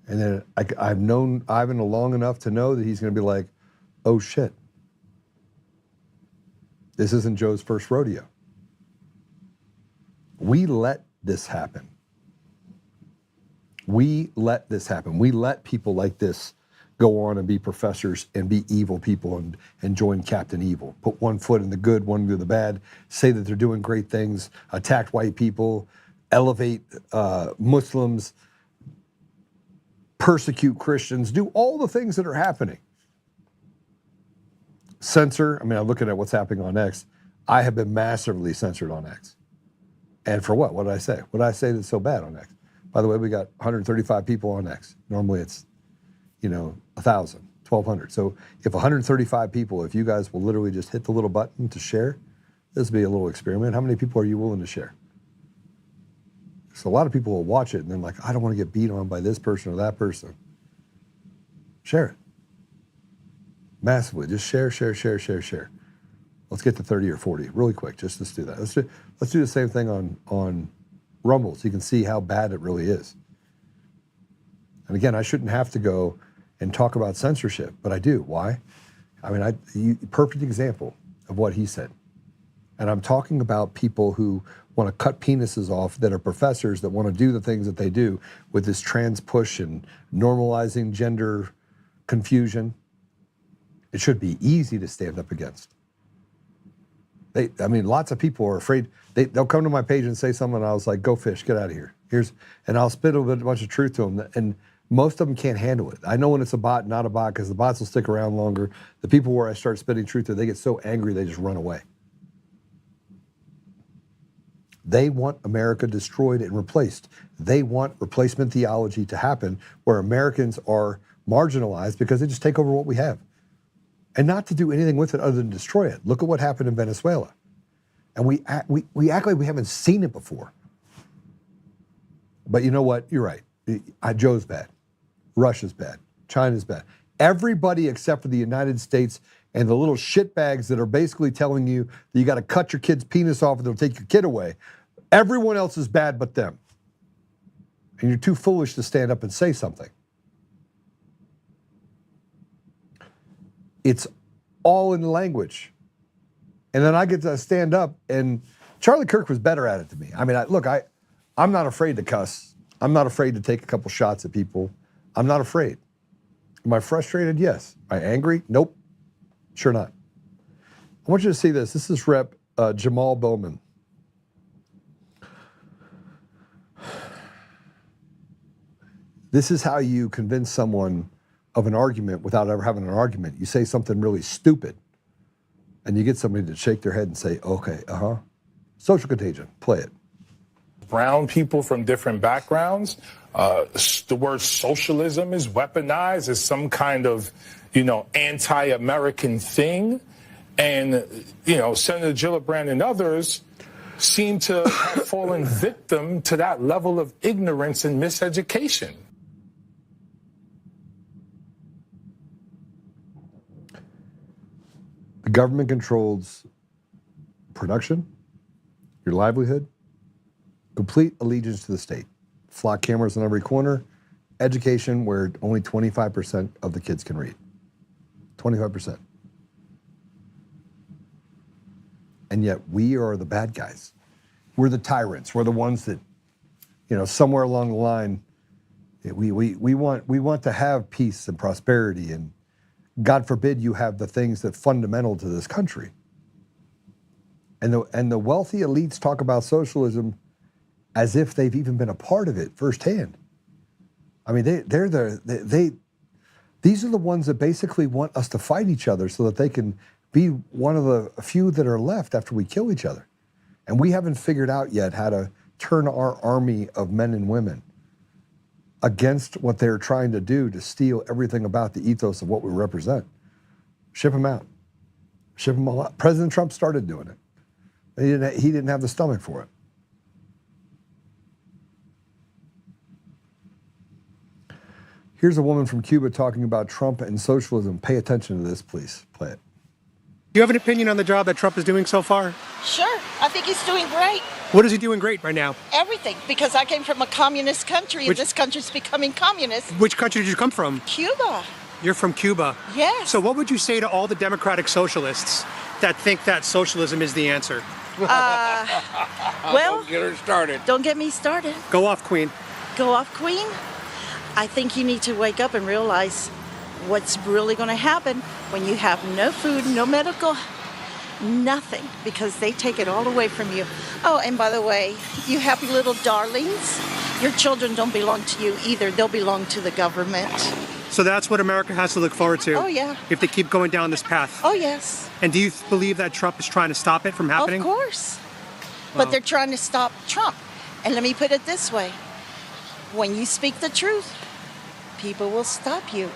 And then I've known Ivan long enough to know that he's going to be like, oh shit. This isn't Joe's first rodeo. We let this happen. We let this happen. We let people like this go on and be professors and be evil people and join Captain Evil. Put one foot in the good, one in the bad, say that they're doing great things, attack white people, elevate Muslims, persecute Christians, do all the things that are happening. Censor, I'm looking at what's happening on X. I have been massively censored on X. And for what? What did I say? What did I say that's so bad on X? By the way, we got 135 people on X. Normally it's, 1,000, 1,200. So if 135 people, if you guys will literally just hit the little button to share, this will be a little experiment. How many people are you willing to share? So a lot of people will watch it and they're like, I don't want to get beat on by this person or that person. Share it. Massively. Just share. Let's get to 30 or 40 really quick. Let's do that. Let's do the same thing on Rumble so you can see how bad it really is. And again, I shouldn't have to go and talk about censorship, but I do. Why? Perfect example of what he said. And I'm talking about people who want to cut penises off, that are professors that want to do the things that they do with this trans push and normalizing gender confusion. It should be easy to stand up against. Lots of people are afraid. They'll come to my page and say something, and I was like, go fish, get out of here. And I'll spit a bunch of truth to them, and most of them can't handle it. I know when it's a bot, not a bot, because the bots will stick around longer. The people where I start spitting truth to, they get so angry they just run away. They want America destroyed and replaced. They want replacement theology to happen where Americans are marginalized because they just take over what we have. And not to do anything with it other than destroy it. Look at what happened in Venezuela. And we act like we haven't seen it before. But you know what? You're right. Joe's bad. Russia's bad. China's bad. Everybody except for the United States and the little shitbags that are basically telling you that you got to cut your kid's penis off and they'll take your kid away. Everyone else is bad but them. And you're too foolish to stand up and say something. It's all in the language. And then I get to stand up, and Charlie Kirk was better at it than me. I'm not afraid to cuss. I'm not afraid to take a couple shots at people. I'm not afraid. Am I frustrated? Yes. Am I angry? Nope. Sure not. I want you to see this. This is Rep. Jamal Bowman. This is how you convince someone of an argument without ever having an argument. You say something really stupid, and you get somebody to shake their head and say, okay, social contagion, play it. Brown people from different backgrounds, the word socialism is weaponized as some kind of, anti-American thing. And, Senator Gillibrand and others seem to have fallen victim to that level of ignorance and miseducation. The government controls production, your livelihood, complete allegiance to the state, flock cameras on every corner, education where only 25% of the kids can read. 25%. And yet we are the bad guys. We're the tyrants. We're the ones that somewhere along the line, we want to have peace and prosperity, and God forbid you have the things that are fundamental to this country. And the wealthy elites talk about socialism as if they've even been a part of it firsthand. I mean, these are the ones that basically want us to fight each other so that they can be one of the few that are left after we kill each other. And we haven't figured out yet how to turn our army of men and women against what they're trying to do to steal everything about the ethos of what we represent. Ship them out. Ship them all out. President Trump started doing it. He didn't have the stomach for it. Here's a woman from Cuba talking about Trump and socialism. Pay attention to this, please. Play it. Do you have an opinion on the job that Trump is doing so far? Sure. I think he's doing great. What is he doing great right now? Everything. Because I came from a communist country, and this country's becoming communist. Which country did you come from? Cuba. You're from Cuba? Yes. So what would you say to all the democratic socialists that think that socialism is the answer? Well, don't get her started. Don't get me started. Go off, Queen. Go off, Queen? I think you need to wake up and realize what's really going to happen when you have no food, no medical, nothing, because they take it all away from you. Oh, and by the way, you happy little darlings, your children don't belong to you either. They'll belong to the government. So that's what America has to look forward to. Oh, yeah. If they keep going down this path. Oh, yes. And do you believe that Trump is trying to stop it from happening? Of course. But they're trying to stop Trump. And let me put it this way. When you speak the truth, people will stop you.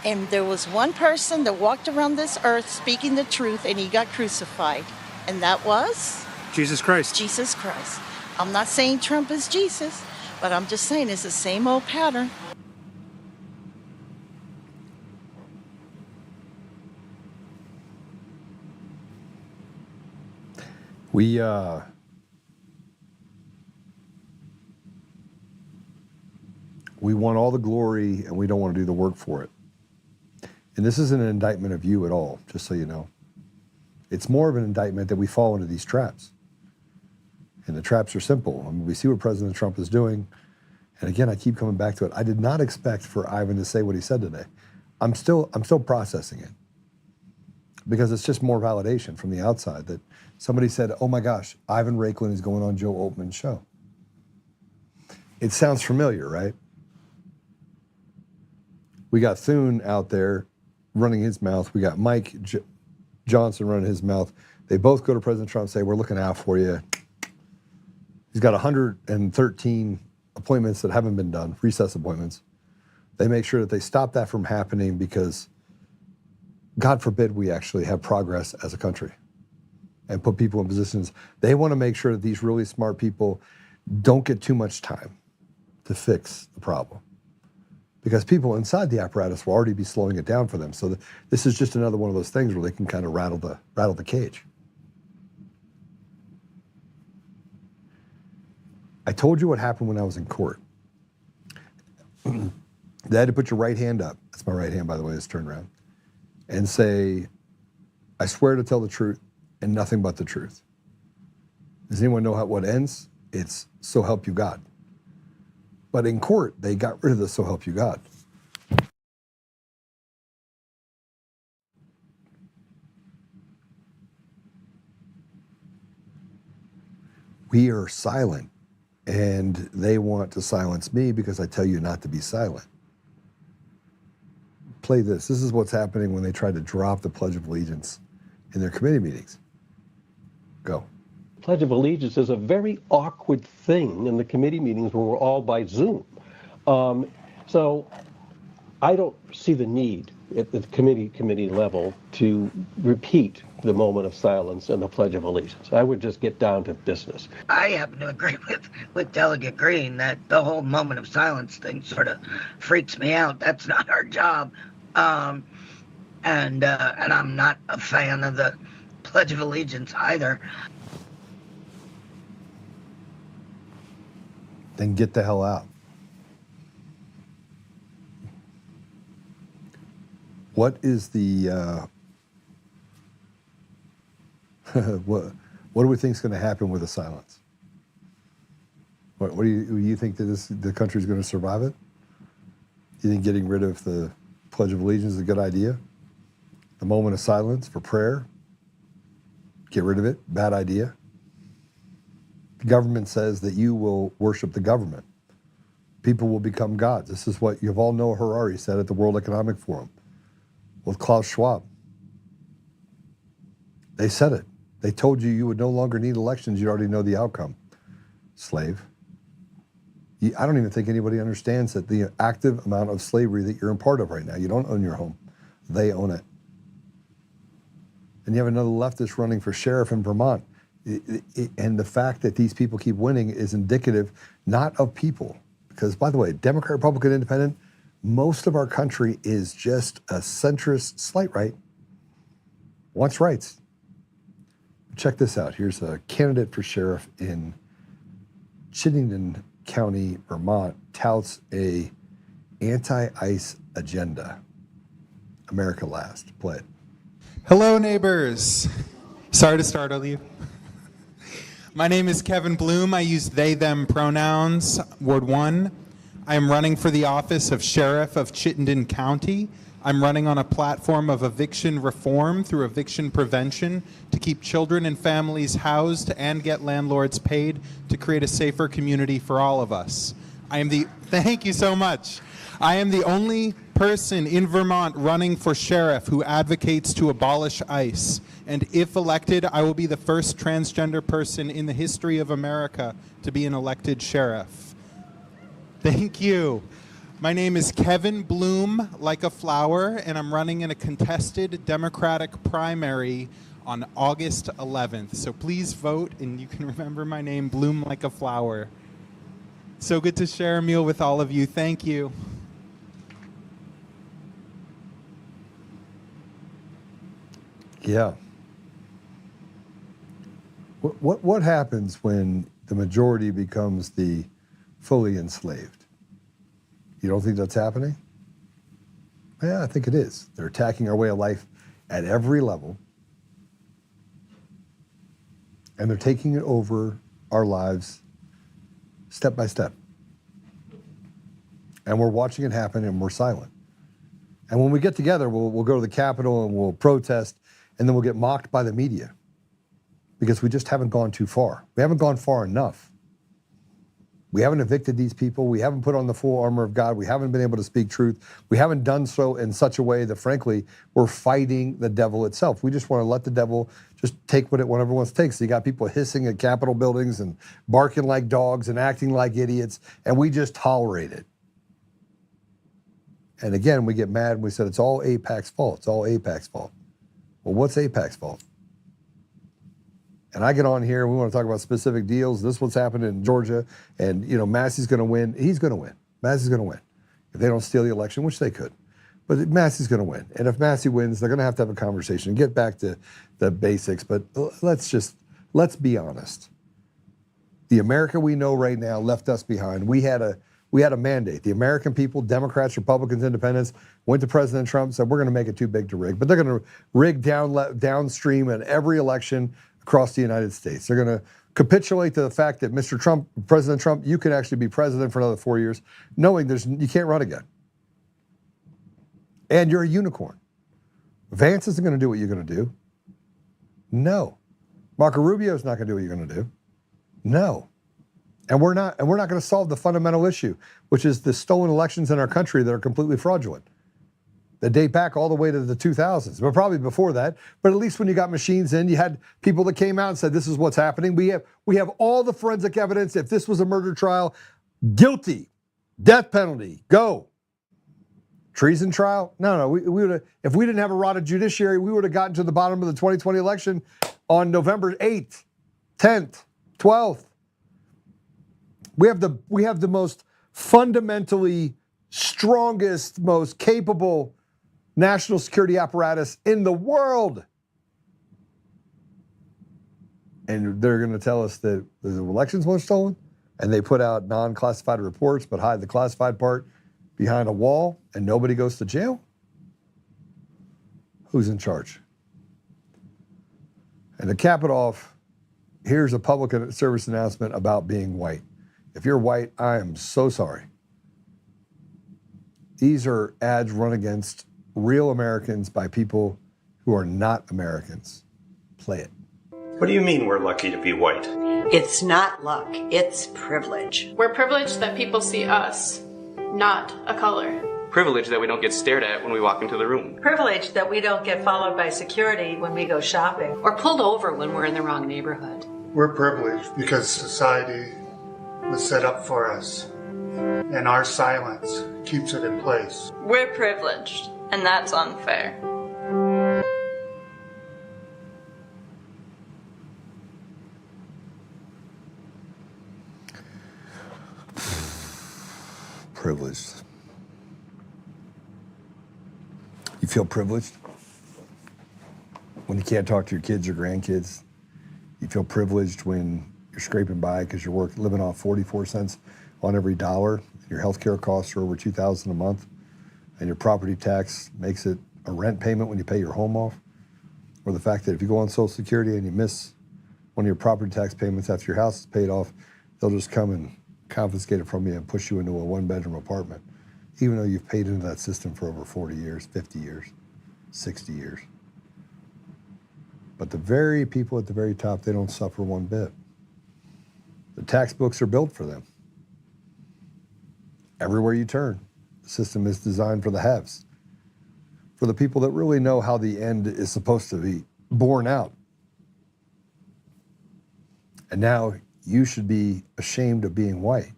And there was one person that walked around this earth speaking the truth, and he got crucified. And that was? Jesus Christ. Jesus Christ. I'm not saying Trump is Jesus, but I'm just saying it's the same old pattern. We want all the glory, and we don't want to do the work for it. And this isn't an indictment of you at all, just so you know. It's more of an indictment that we fall into these traps. And the traps are simple. I mean, we see what President Trump is doing. And again, I keep coming back to it. I did not expect for Ivan to say what he said today. I'm still processing it, because it's just more validation from the outside that somebody said, oh my gosh, Ivan Raiklin is going on Joe Oltmann's show. It sounds familiar, right? We got Thune out there running his mouth. We got Mike Johnson running his mouth. They both go to President Trump and say, we're looking out for you. He's got 113 appointments that haven't been done, recess appointments. They make sure that they stop that from happening, because God forbid we actually have progress as a country and put people in positions. They want to make sure that these really smart people don't get too much time to fix the problem, because people inside the apparatus will already be slowing it down for them. So this is just another one of those things where they can kind of rattle the cage. I told you what happened when I was in court. They had to put your right hand up. That's my right hand, by the way, it's turned around. And say, I swear to tell the truth and nothing but the truth. Does anyone know what ends? It's so help you God. But in court, they got rid of the so help you God. We are silent, and they want to silence me because I tell you not to be silent. Play this. This is what's happening when they try to drop the Pledge of Allegiance in their committee meetings. Go. Pledge of Allegiance is a very awkward thing in the committee meetings when we're all by Zoom. So I don't see the need at the committee level to repeat the moment of silence and the Pledge of Allegiance. I would just get down to business. I happen to agree with Delegate Green that the whole moment of silence thing sort of freaks me out. That's not our job. And I'm not a fan of the Pledge of Allegiance either. Then get the hell out. What is the, what do we think is going to happen with the silence? What do you think that the country's going to survive it? Do you think getting rid of the Pledge of Allegiance is a good idea? The moment of silence for prayer, get rid of it, bad idea. The government says that you will worship the government. People will become gods. This is what Yuval Noah Harari said at the World Economic Forum with Klaus Schwab. They said it. They told you would no longer need elections. You already know the outcome. Slave. I don't even think anybody understands that the active amount of slavery that you're in part of right now. You don't own your home. They own it. And you have another leftist running for sheriff in Vermont. And the fact that these people keep winning is indicative not of people. Because, by the way, Democrat, Republican, Independent, most of our country is just a centrist slight right. Wants rights. Check this out. Here's a candidate for sheriff in Chittenden County, Vermont, touts a anti-ICE agenda. America last. Play it. Hello, neighbors. Sorry to startle you. My name is Kevin Bloom. I use they, them pronouns, Ward 1. I am running for the office of Sheriff of Chittenden County. I'm running on a platform of eviction reform through eviction prevention to keep children and families housed and get landlords paid to create a safer community for all of us. Thank you so much. I am the only person in Vermont running for sheriff who advocates to abolish ICE. And if elected, I will be the first transgender person in the history of America to be an elected sheriff. Thank you. My name is Kevin Bloom, like a flower, and I'm running in a contested Democratic primary on August 11th. So please vote, and you can remember my name, Bloom like a flower. So good to share a meal with all of you. Thank you. Yeah. What happens when the majority becomes the fully enslaved? You don't think that's happening? Yeah, I think it is. They're attacking our way of life at every level. And they're taking it over our lives step by step. And we're watching it happen and we're silent. And when we get together, we'll go to the Capitol and we'll protest, and then we'll get mocked by the media because we just haven't gone too far. We haven't gone far enough. We haven't evicted these people. We haven't put on the full armor of God. We haven't been able to speak truth. We haven't done so in such a way that, frankly, we're fighting the devil itself. We just want to let the devil just take whatever it wants to take. So you got people hissing at Capitol buildings and barking like dogs and acting like idiots, and we just tolerate it. And again, we get mad and we said it's all AIPAC's fault. It's all AIPAC's fault. Well, what's AIPAC's fault? And I get on here and we want to talk about specific deals. This is what's happening in Georgia. And, Massie's going to win. He's going to win. Massie's going to win. If they don't steal the election, which they could. But Massie's going to win. And if Massie wins, they're going to have a conversation and get back to the basics. But let's be honest. The America we know right now left us behind. We had a mandate. The American people, Democrats, Republicans, Independents, went to President Trump, said we're going to make it too big to rig. But they're going to rig downstream in every election across the United States. They're going to capitulate to the fact that Mr. Trump, President Trump, you can actually be president for another 4 years, knowing you can't run again. And you're a unicorn. Vance isn't going to do what you're going to do. No. Marco Rubio is not going to do what you're going to do. No. And we're not going to solve the fundamental issue, which is the stolen elections in our country that are completely fraudulent. That date back all the way to the 2000s, but probably before that. But at least when you got machines in, you had people that came out and said, this is what's happening. We have all the forensic evidence. If this was a murder trial, guilty, death penalty, go. Treason trial? No. We would have, if we didn't have a rotted judiciary, we would have gotten to the bottom of the 2020 election on November 8th, 10th, 12th. We have the most fundamentally strongest, most capable national security apparatus in the world. And they're going to tell us that the elections weren't stolen, and they put out non-classified reports but hide the classified part behind a wall, and nobody goes to jail? Who's in charge? And to cap it off, here's a public service announcement about being white. If you're white, I am so sorry. These are ads run against real Americans by people who are not Americans. Play it. What do you mean we're lucky to be white? It's not luck, it's privilege. We're privileged that people see us, not a color. Privilege that we don't get stared at when we walk into the room. Privilege that we don't get followed by security when we go shopping. Or pulled over when we're in the wrong neighborhood. We're privileged because society was set up for us, and our silence keeps it in place. We're privileged, and that's unfair. Privileged. You feel privileged when you can't talk to your kids or grandkids? You feel privileged when you're scraping by because you're living off 44 cents on every dollar. Your healthcare costs are over $2,000 a month, and your property tax makes it a rent payment when you pay your home off. Or the fact that if you go on Social Security and you miss one of your property tax payments after your house is paid off, they'll just come and confiscate it from you and push you into a one-bedroom apartment, even though you've paid into that system for over 40 years, 50 years, 60 years. But the very people at the very top, they don't suffer one bit. The tax books are built for them. Everywhere you turn, the system is designed for the haves, for the people that really know how the end is supposed to be borne out. And now you should be ashamed of being white.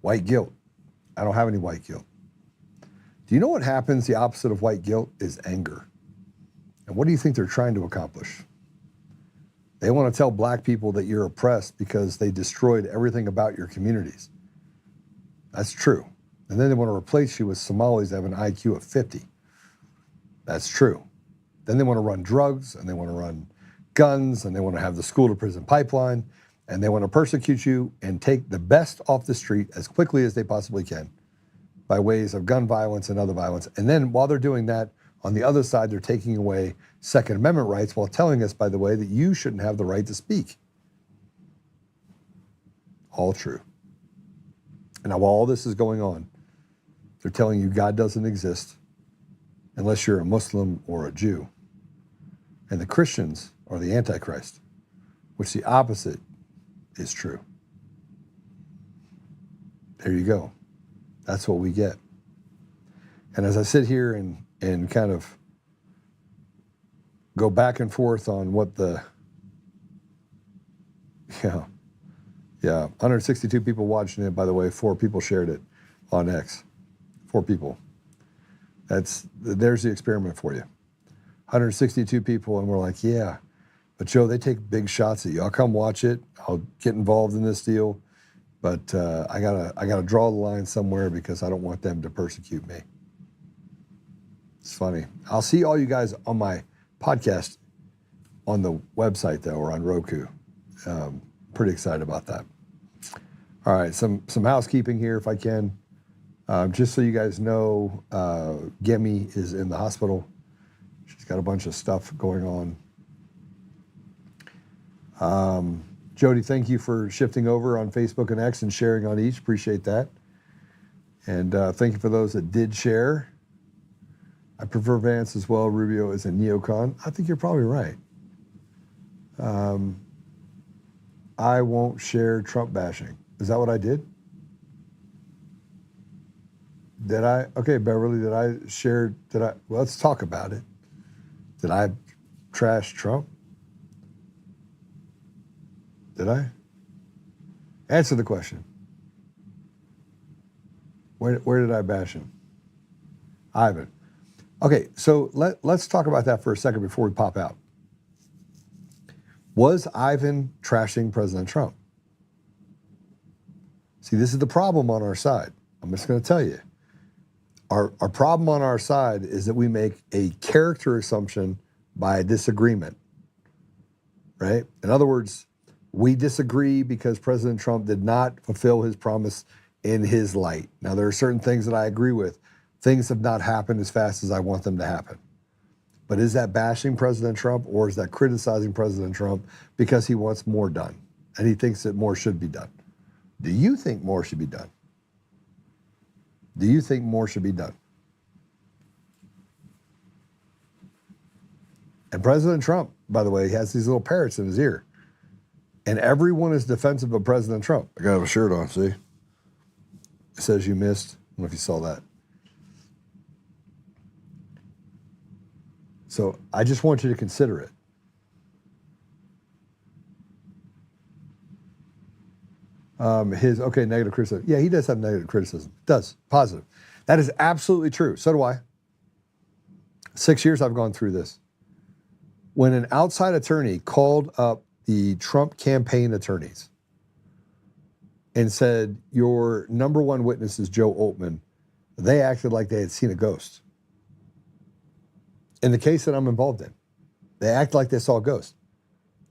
White guilt. I don't have any white guilt. Do you know what happens? The opposite of white guilt is anger. And what do you think they're trying to accomplish? They want to tell black people that you're oppressed because they destroyed everything about your communities. That's true. And then they want to replace you with Somalis that have an IQ of 50. That's true. Then they want to run drugs, and they want to run guns, and they want to have the school to prison pipeline, and they want to persecute you and take the best off the street as quickly as they possibly can by ways of gun violence and other violence. And then while they're doing that, on the other side, they're taking away Second Amendment rights while telling us, by the way, that you shouldn't have the right to speak. All true. And now while all this is going on, they're telling you God doesn't exist unless you're a Muslim or a Jew. And the Christians are the Antichrist, which the opposite is true. There you go. That's what we get. And as I sit here and kind of go back and forth on what the, 162 people watching it, by the way, 4 people shared it on X. 4 people. There's the experiment for you. 162 people, and we're like, yeah, but Joe, they take big shots at you. I'll come watch it. I'll get involved in this deal, but I gotta draw the line somewhere because I don't want them to persecute me. It's funny. I'll see all you guys on my podcast on the website though, or on Roku. Pretty excited about that. All right, some housekeeping here if I can. Just so you guys know, Gemi is in the hospital. She's got a bunch of stuff going on. Jody, thank you for shifting over on Facebook and X and sharing on each. Appreciate that. And thank you for those that did share. I prefer Vance as well. Rubio is a neocon. I think you're probably right. I won't share Trump bashing. Is that what I did? Did I? Okay, Beverly, let's talk about it. Did I trash Trump? Did I? Answer the question. Where did I bash him? Ivan. Okay, so let's talk about that for a second before we pop out. Was Ivan trashing President Trump? See, this is the problem on our side. I'm just going to tell you. Our problem on our side is that we make a character assumption by a disagreement, right? In other words, we disagree because President Trump did not fulfill his promise in his light. Now, there are certain things that I agree with. Things have not happened as fast as I want them to happen. But is that bashing President Trump, or is that criticizing President Trump because he wants more done and he thinks that more should be done, Do you think more should be done? Do you think more should be done? And President Trump, by the way, has these little parrots in his ear. And everyone is defensive of President Trump. I got a shirt on, see? It says you missed. I don't know if you saw that. So I just want you to consider it. Negative criticism. Yeah, he does have negative criticism. Does. Positive. That is absolutely true. So do I. 6 years I've gone through this. When an outside attorney called up the Trump campaign attorneys and said, your number one witness is Joe Oltmann, they acted like they had seen a ghost. In the case that I'm involved in, they act like they saw a ghost.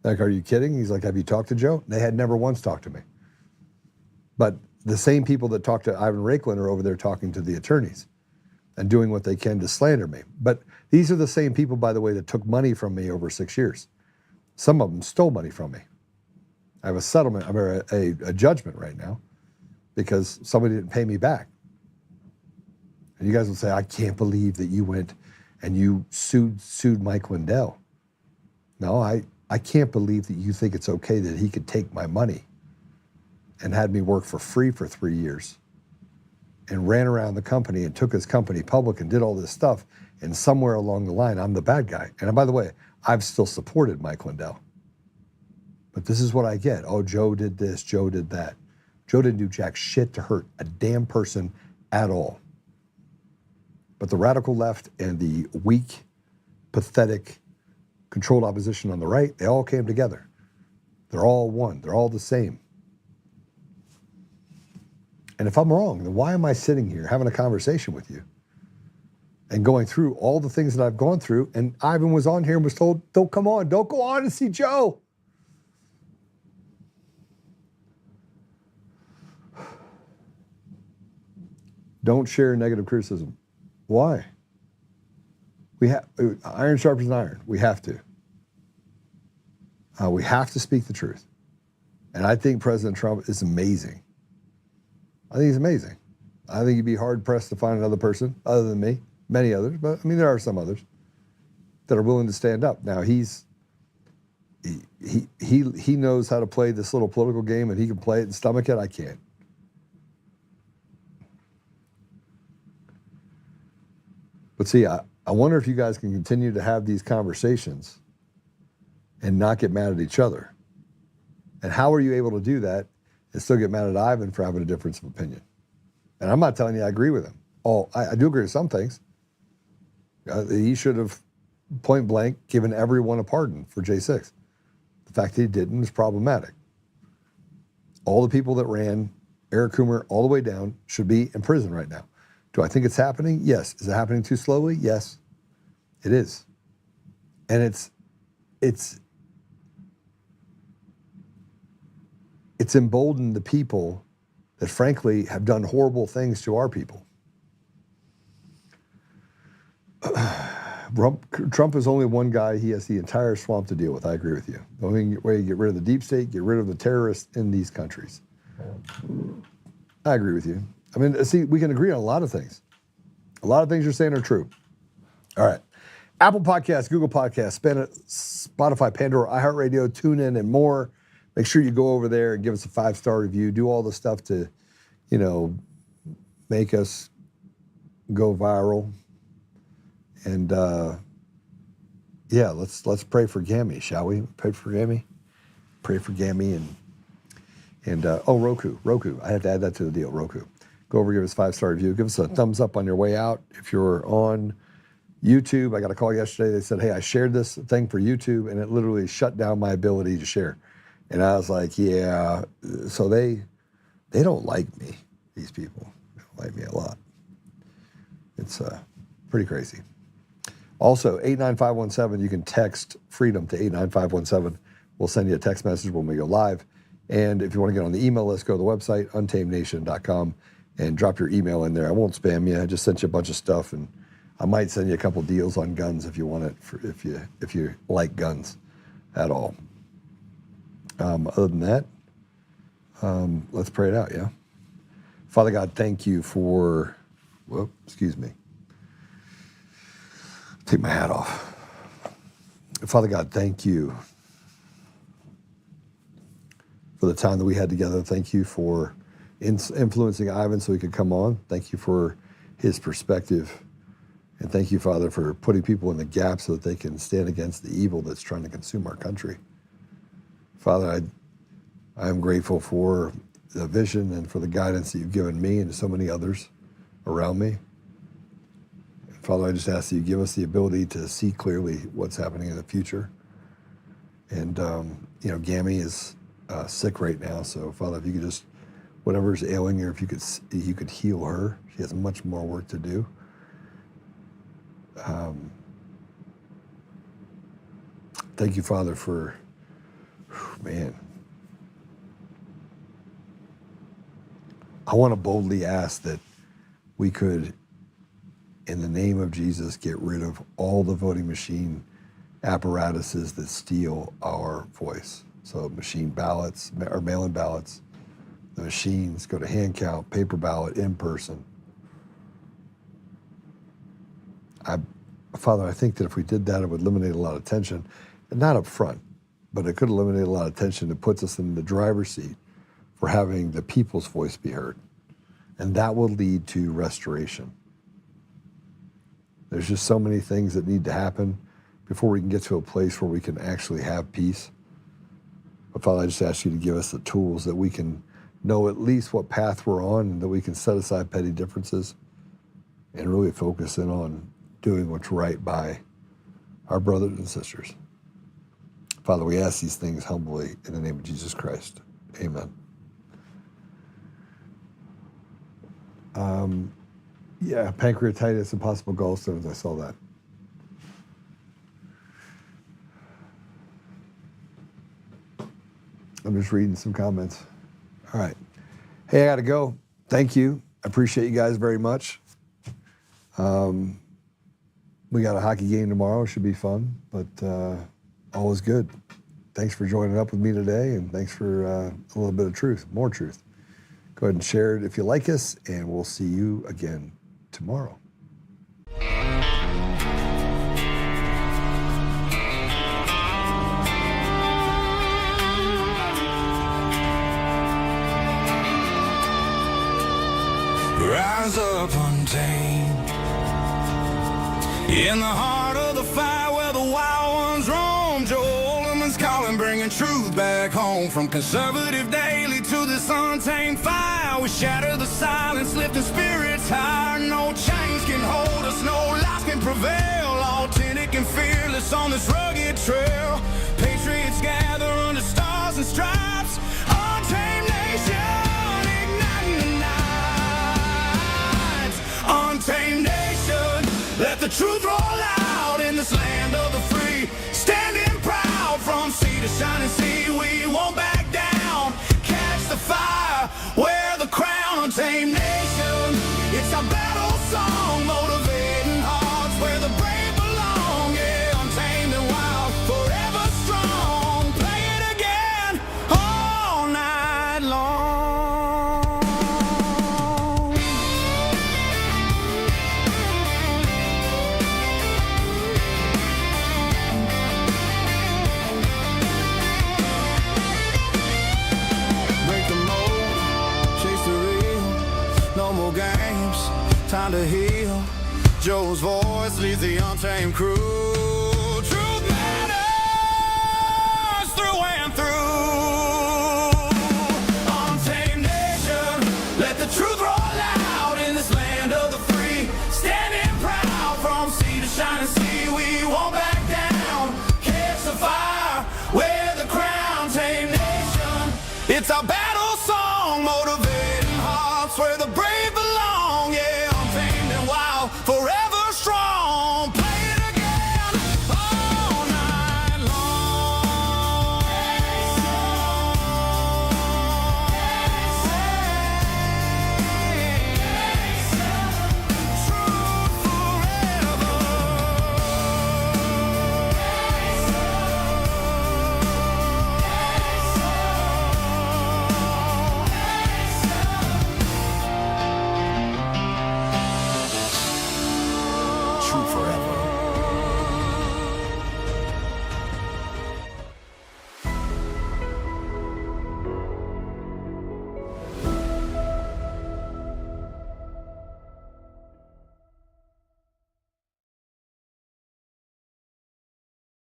Like, are you kidding? He's like, have you talked to Joe? They had never once talked to me. But the same people that talked to Ivan Raiklin are over there talking to the attorneys and doing what they can to slander me. But these are the same people, by the way, that took money from me over 6 years. Some of them stole money from me. I have a settlement, a judgment right now because somebody didn't pay me back. And you guys will say, I can't believe that you went and you sued Mike Lindell. No, I can't believe that you think it's okay that he could take my money and had me work for free for 3 years and ran around the company and took his company public and did all this stuff. And somewhere along the line, I'm the bad guy. And by the way, I've still supported Mike Lindell. But this is what I get. Oh, Joe did this, Joe did that. Joe didn't do jack shit to hurt a damn person at all. But the radical left and the weak, pathetic, controlled opposition on the right, they all came together. They're all one. They're all the same. And if I'm wrong, then why am I sitting here having a conversation with you and going through all the things that I've gone through? And Ivan was on here and was told, don't go on and see Joe. Don't share negative criticism. Why? We have iron sharpens iron. We have to. We have to speak the truth. And I think President Trump is amazing. I think he's amazing. I think you'd be hard pressed to find another person other than me, many others, but I mean, there are some others that are willing to stand up. Now he knows how to play this little political game and he can play it and stomach it. I can't. But see, I wonder if you guys can continue to have these conversations and not get mad at each other. And how are you able to do that and still get mad at Ivan for having a difference of opinion? And I'm not telling you I agree with him. I do agree with some things. He should have point blank given everyone a pardon for J6. The fact that he didn't is problematic. All the people that ran Eric Coomer all the way down should be in prison right now. Do I think it's happening? Yes. Is it happening too slowly? Yes, it is. And it's emboldened the people that frankly have done horrible things to our people. Trump is only one guy. He has the entire swamp to deal with. I agree with you. The only way you get rid of the deep state, get rid of the terrorists in these countries. I agree with you. I mean, see, we can agree on a lot of things. A lot of things you're saying are true. All right. Apple Podcasts, Google Podcasts, Spotify, Pandora, iHeartRadio, TuneIn, and more. Make sure you go over there and give us a 5-star review. Do all the stuff to, make us go viral. And let's pray for Gammy, shall we? Pray for Gammy. Pray for Gammy and Roku. I have to add that to the deal. Roku. Go over, give us a 5-star review. Give us a thumbs up on your way out. If you're on YouTube, I got a call yesterday. They said, hey, I shared this thing for YouTube, and it literally shut down my ability to share. And I was like, yeah. So they don't like me, these people. They don't like me a lot. It's pretty crazy. Also, 89517, you can text FREEDOM to 89517. We'll send you a text message when we go live. And if you want to get on the email list, go to the website, untamednation.com, and drop your email in there. I won't spam you. I just sent you a bunch of stuff, and I might send you a couple deals on guns if you want it, if you like guns at all. Other than that, Let's pray it out, yeah? Father God, thank you for, excuse me. Take my hat off. Father God, thank you for the time that we had together. Thank you for influencing Ivan so he could come on. Thank you for his perspective. And thank you, Father, for putting people in the gap so that they can stand against the evil that's trying to consume our country. Father, I am grateful for the vision and for the guidance that you've given me and so many others around me. And Father, I just ask that you give us the ability to see clearly what's happening in the future. And, Gammy is sick right now, so Father, if you could just, whatever's ailing her, if you could heal her. She has much more work to do. Thank you, Father, for, I want to boldly ask that we could, in the name of Jesus, get rid of all the voting machine apparatuses that steal our voice. So machine ballots, or mail-in ballots, the machines, go to hand count, paper ballot, in person. Father, I think that if we did that, it would eliminate a lot of tension, and not up front, but it could eliminate a lot of tension that puts us in the driver's seat for having the people's voice be heard. And that will lead to restoration. There's just so many things that need to happen before we can get to a place where we can actually have peace. But Father, I just ask you to give us the tools that we can know at least what path we're on, and that we can set aside petty differences and really focus in on doing what's right by our brothers and sisters. Father, we ask these things humbly in the name of Jesus Christ. Amen. Pancreatitis and possible gallstones. I saw that. I'm just reading some comments. All right. Hey, I got to go. Thank you. I appreciate you guys very much. We got a hockey game tomorrow. It should be fun, but all is good. Thanks for joining up with me today, and thanks for a little bit of truth, more truth. Go ahead and share it if you like us, and we'll see you again tomorrow. Rise up untamed in the heart of the fight where the wild ones roam. Oltmann's calling, bringing truth back home. From conservative daily to this untamed fire, we shatter the silence, lifting spirits higher. No chains can hold us, no lies can prevail. Authentic and fearless on this rugged trail. Patriots gather under stars and stripes. Untamed nation, igniting the nights. Untamed nation, let the truth roll out in this land of the free. Standing proud from sea to shining sea, we won't back down. Catch the fire, wear the crown. Untamed nation, it's our battle song, motivating hearts where the brave belong. Yeah, untamed and wild, forever strong. Play it again all night long. Break the mold, chase the real. No more games, time to heal. Joe's voice leads the untamed crew. Truth matters through and through. Untamed nation, let the truth roll out in this land of the free. Standing proud from sea to shining sea, we won't back down. Catch the fire, wear the crown. Untamed nation, it's our battle song, motivating hearts where the brave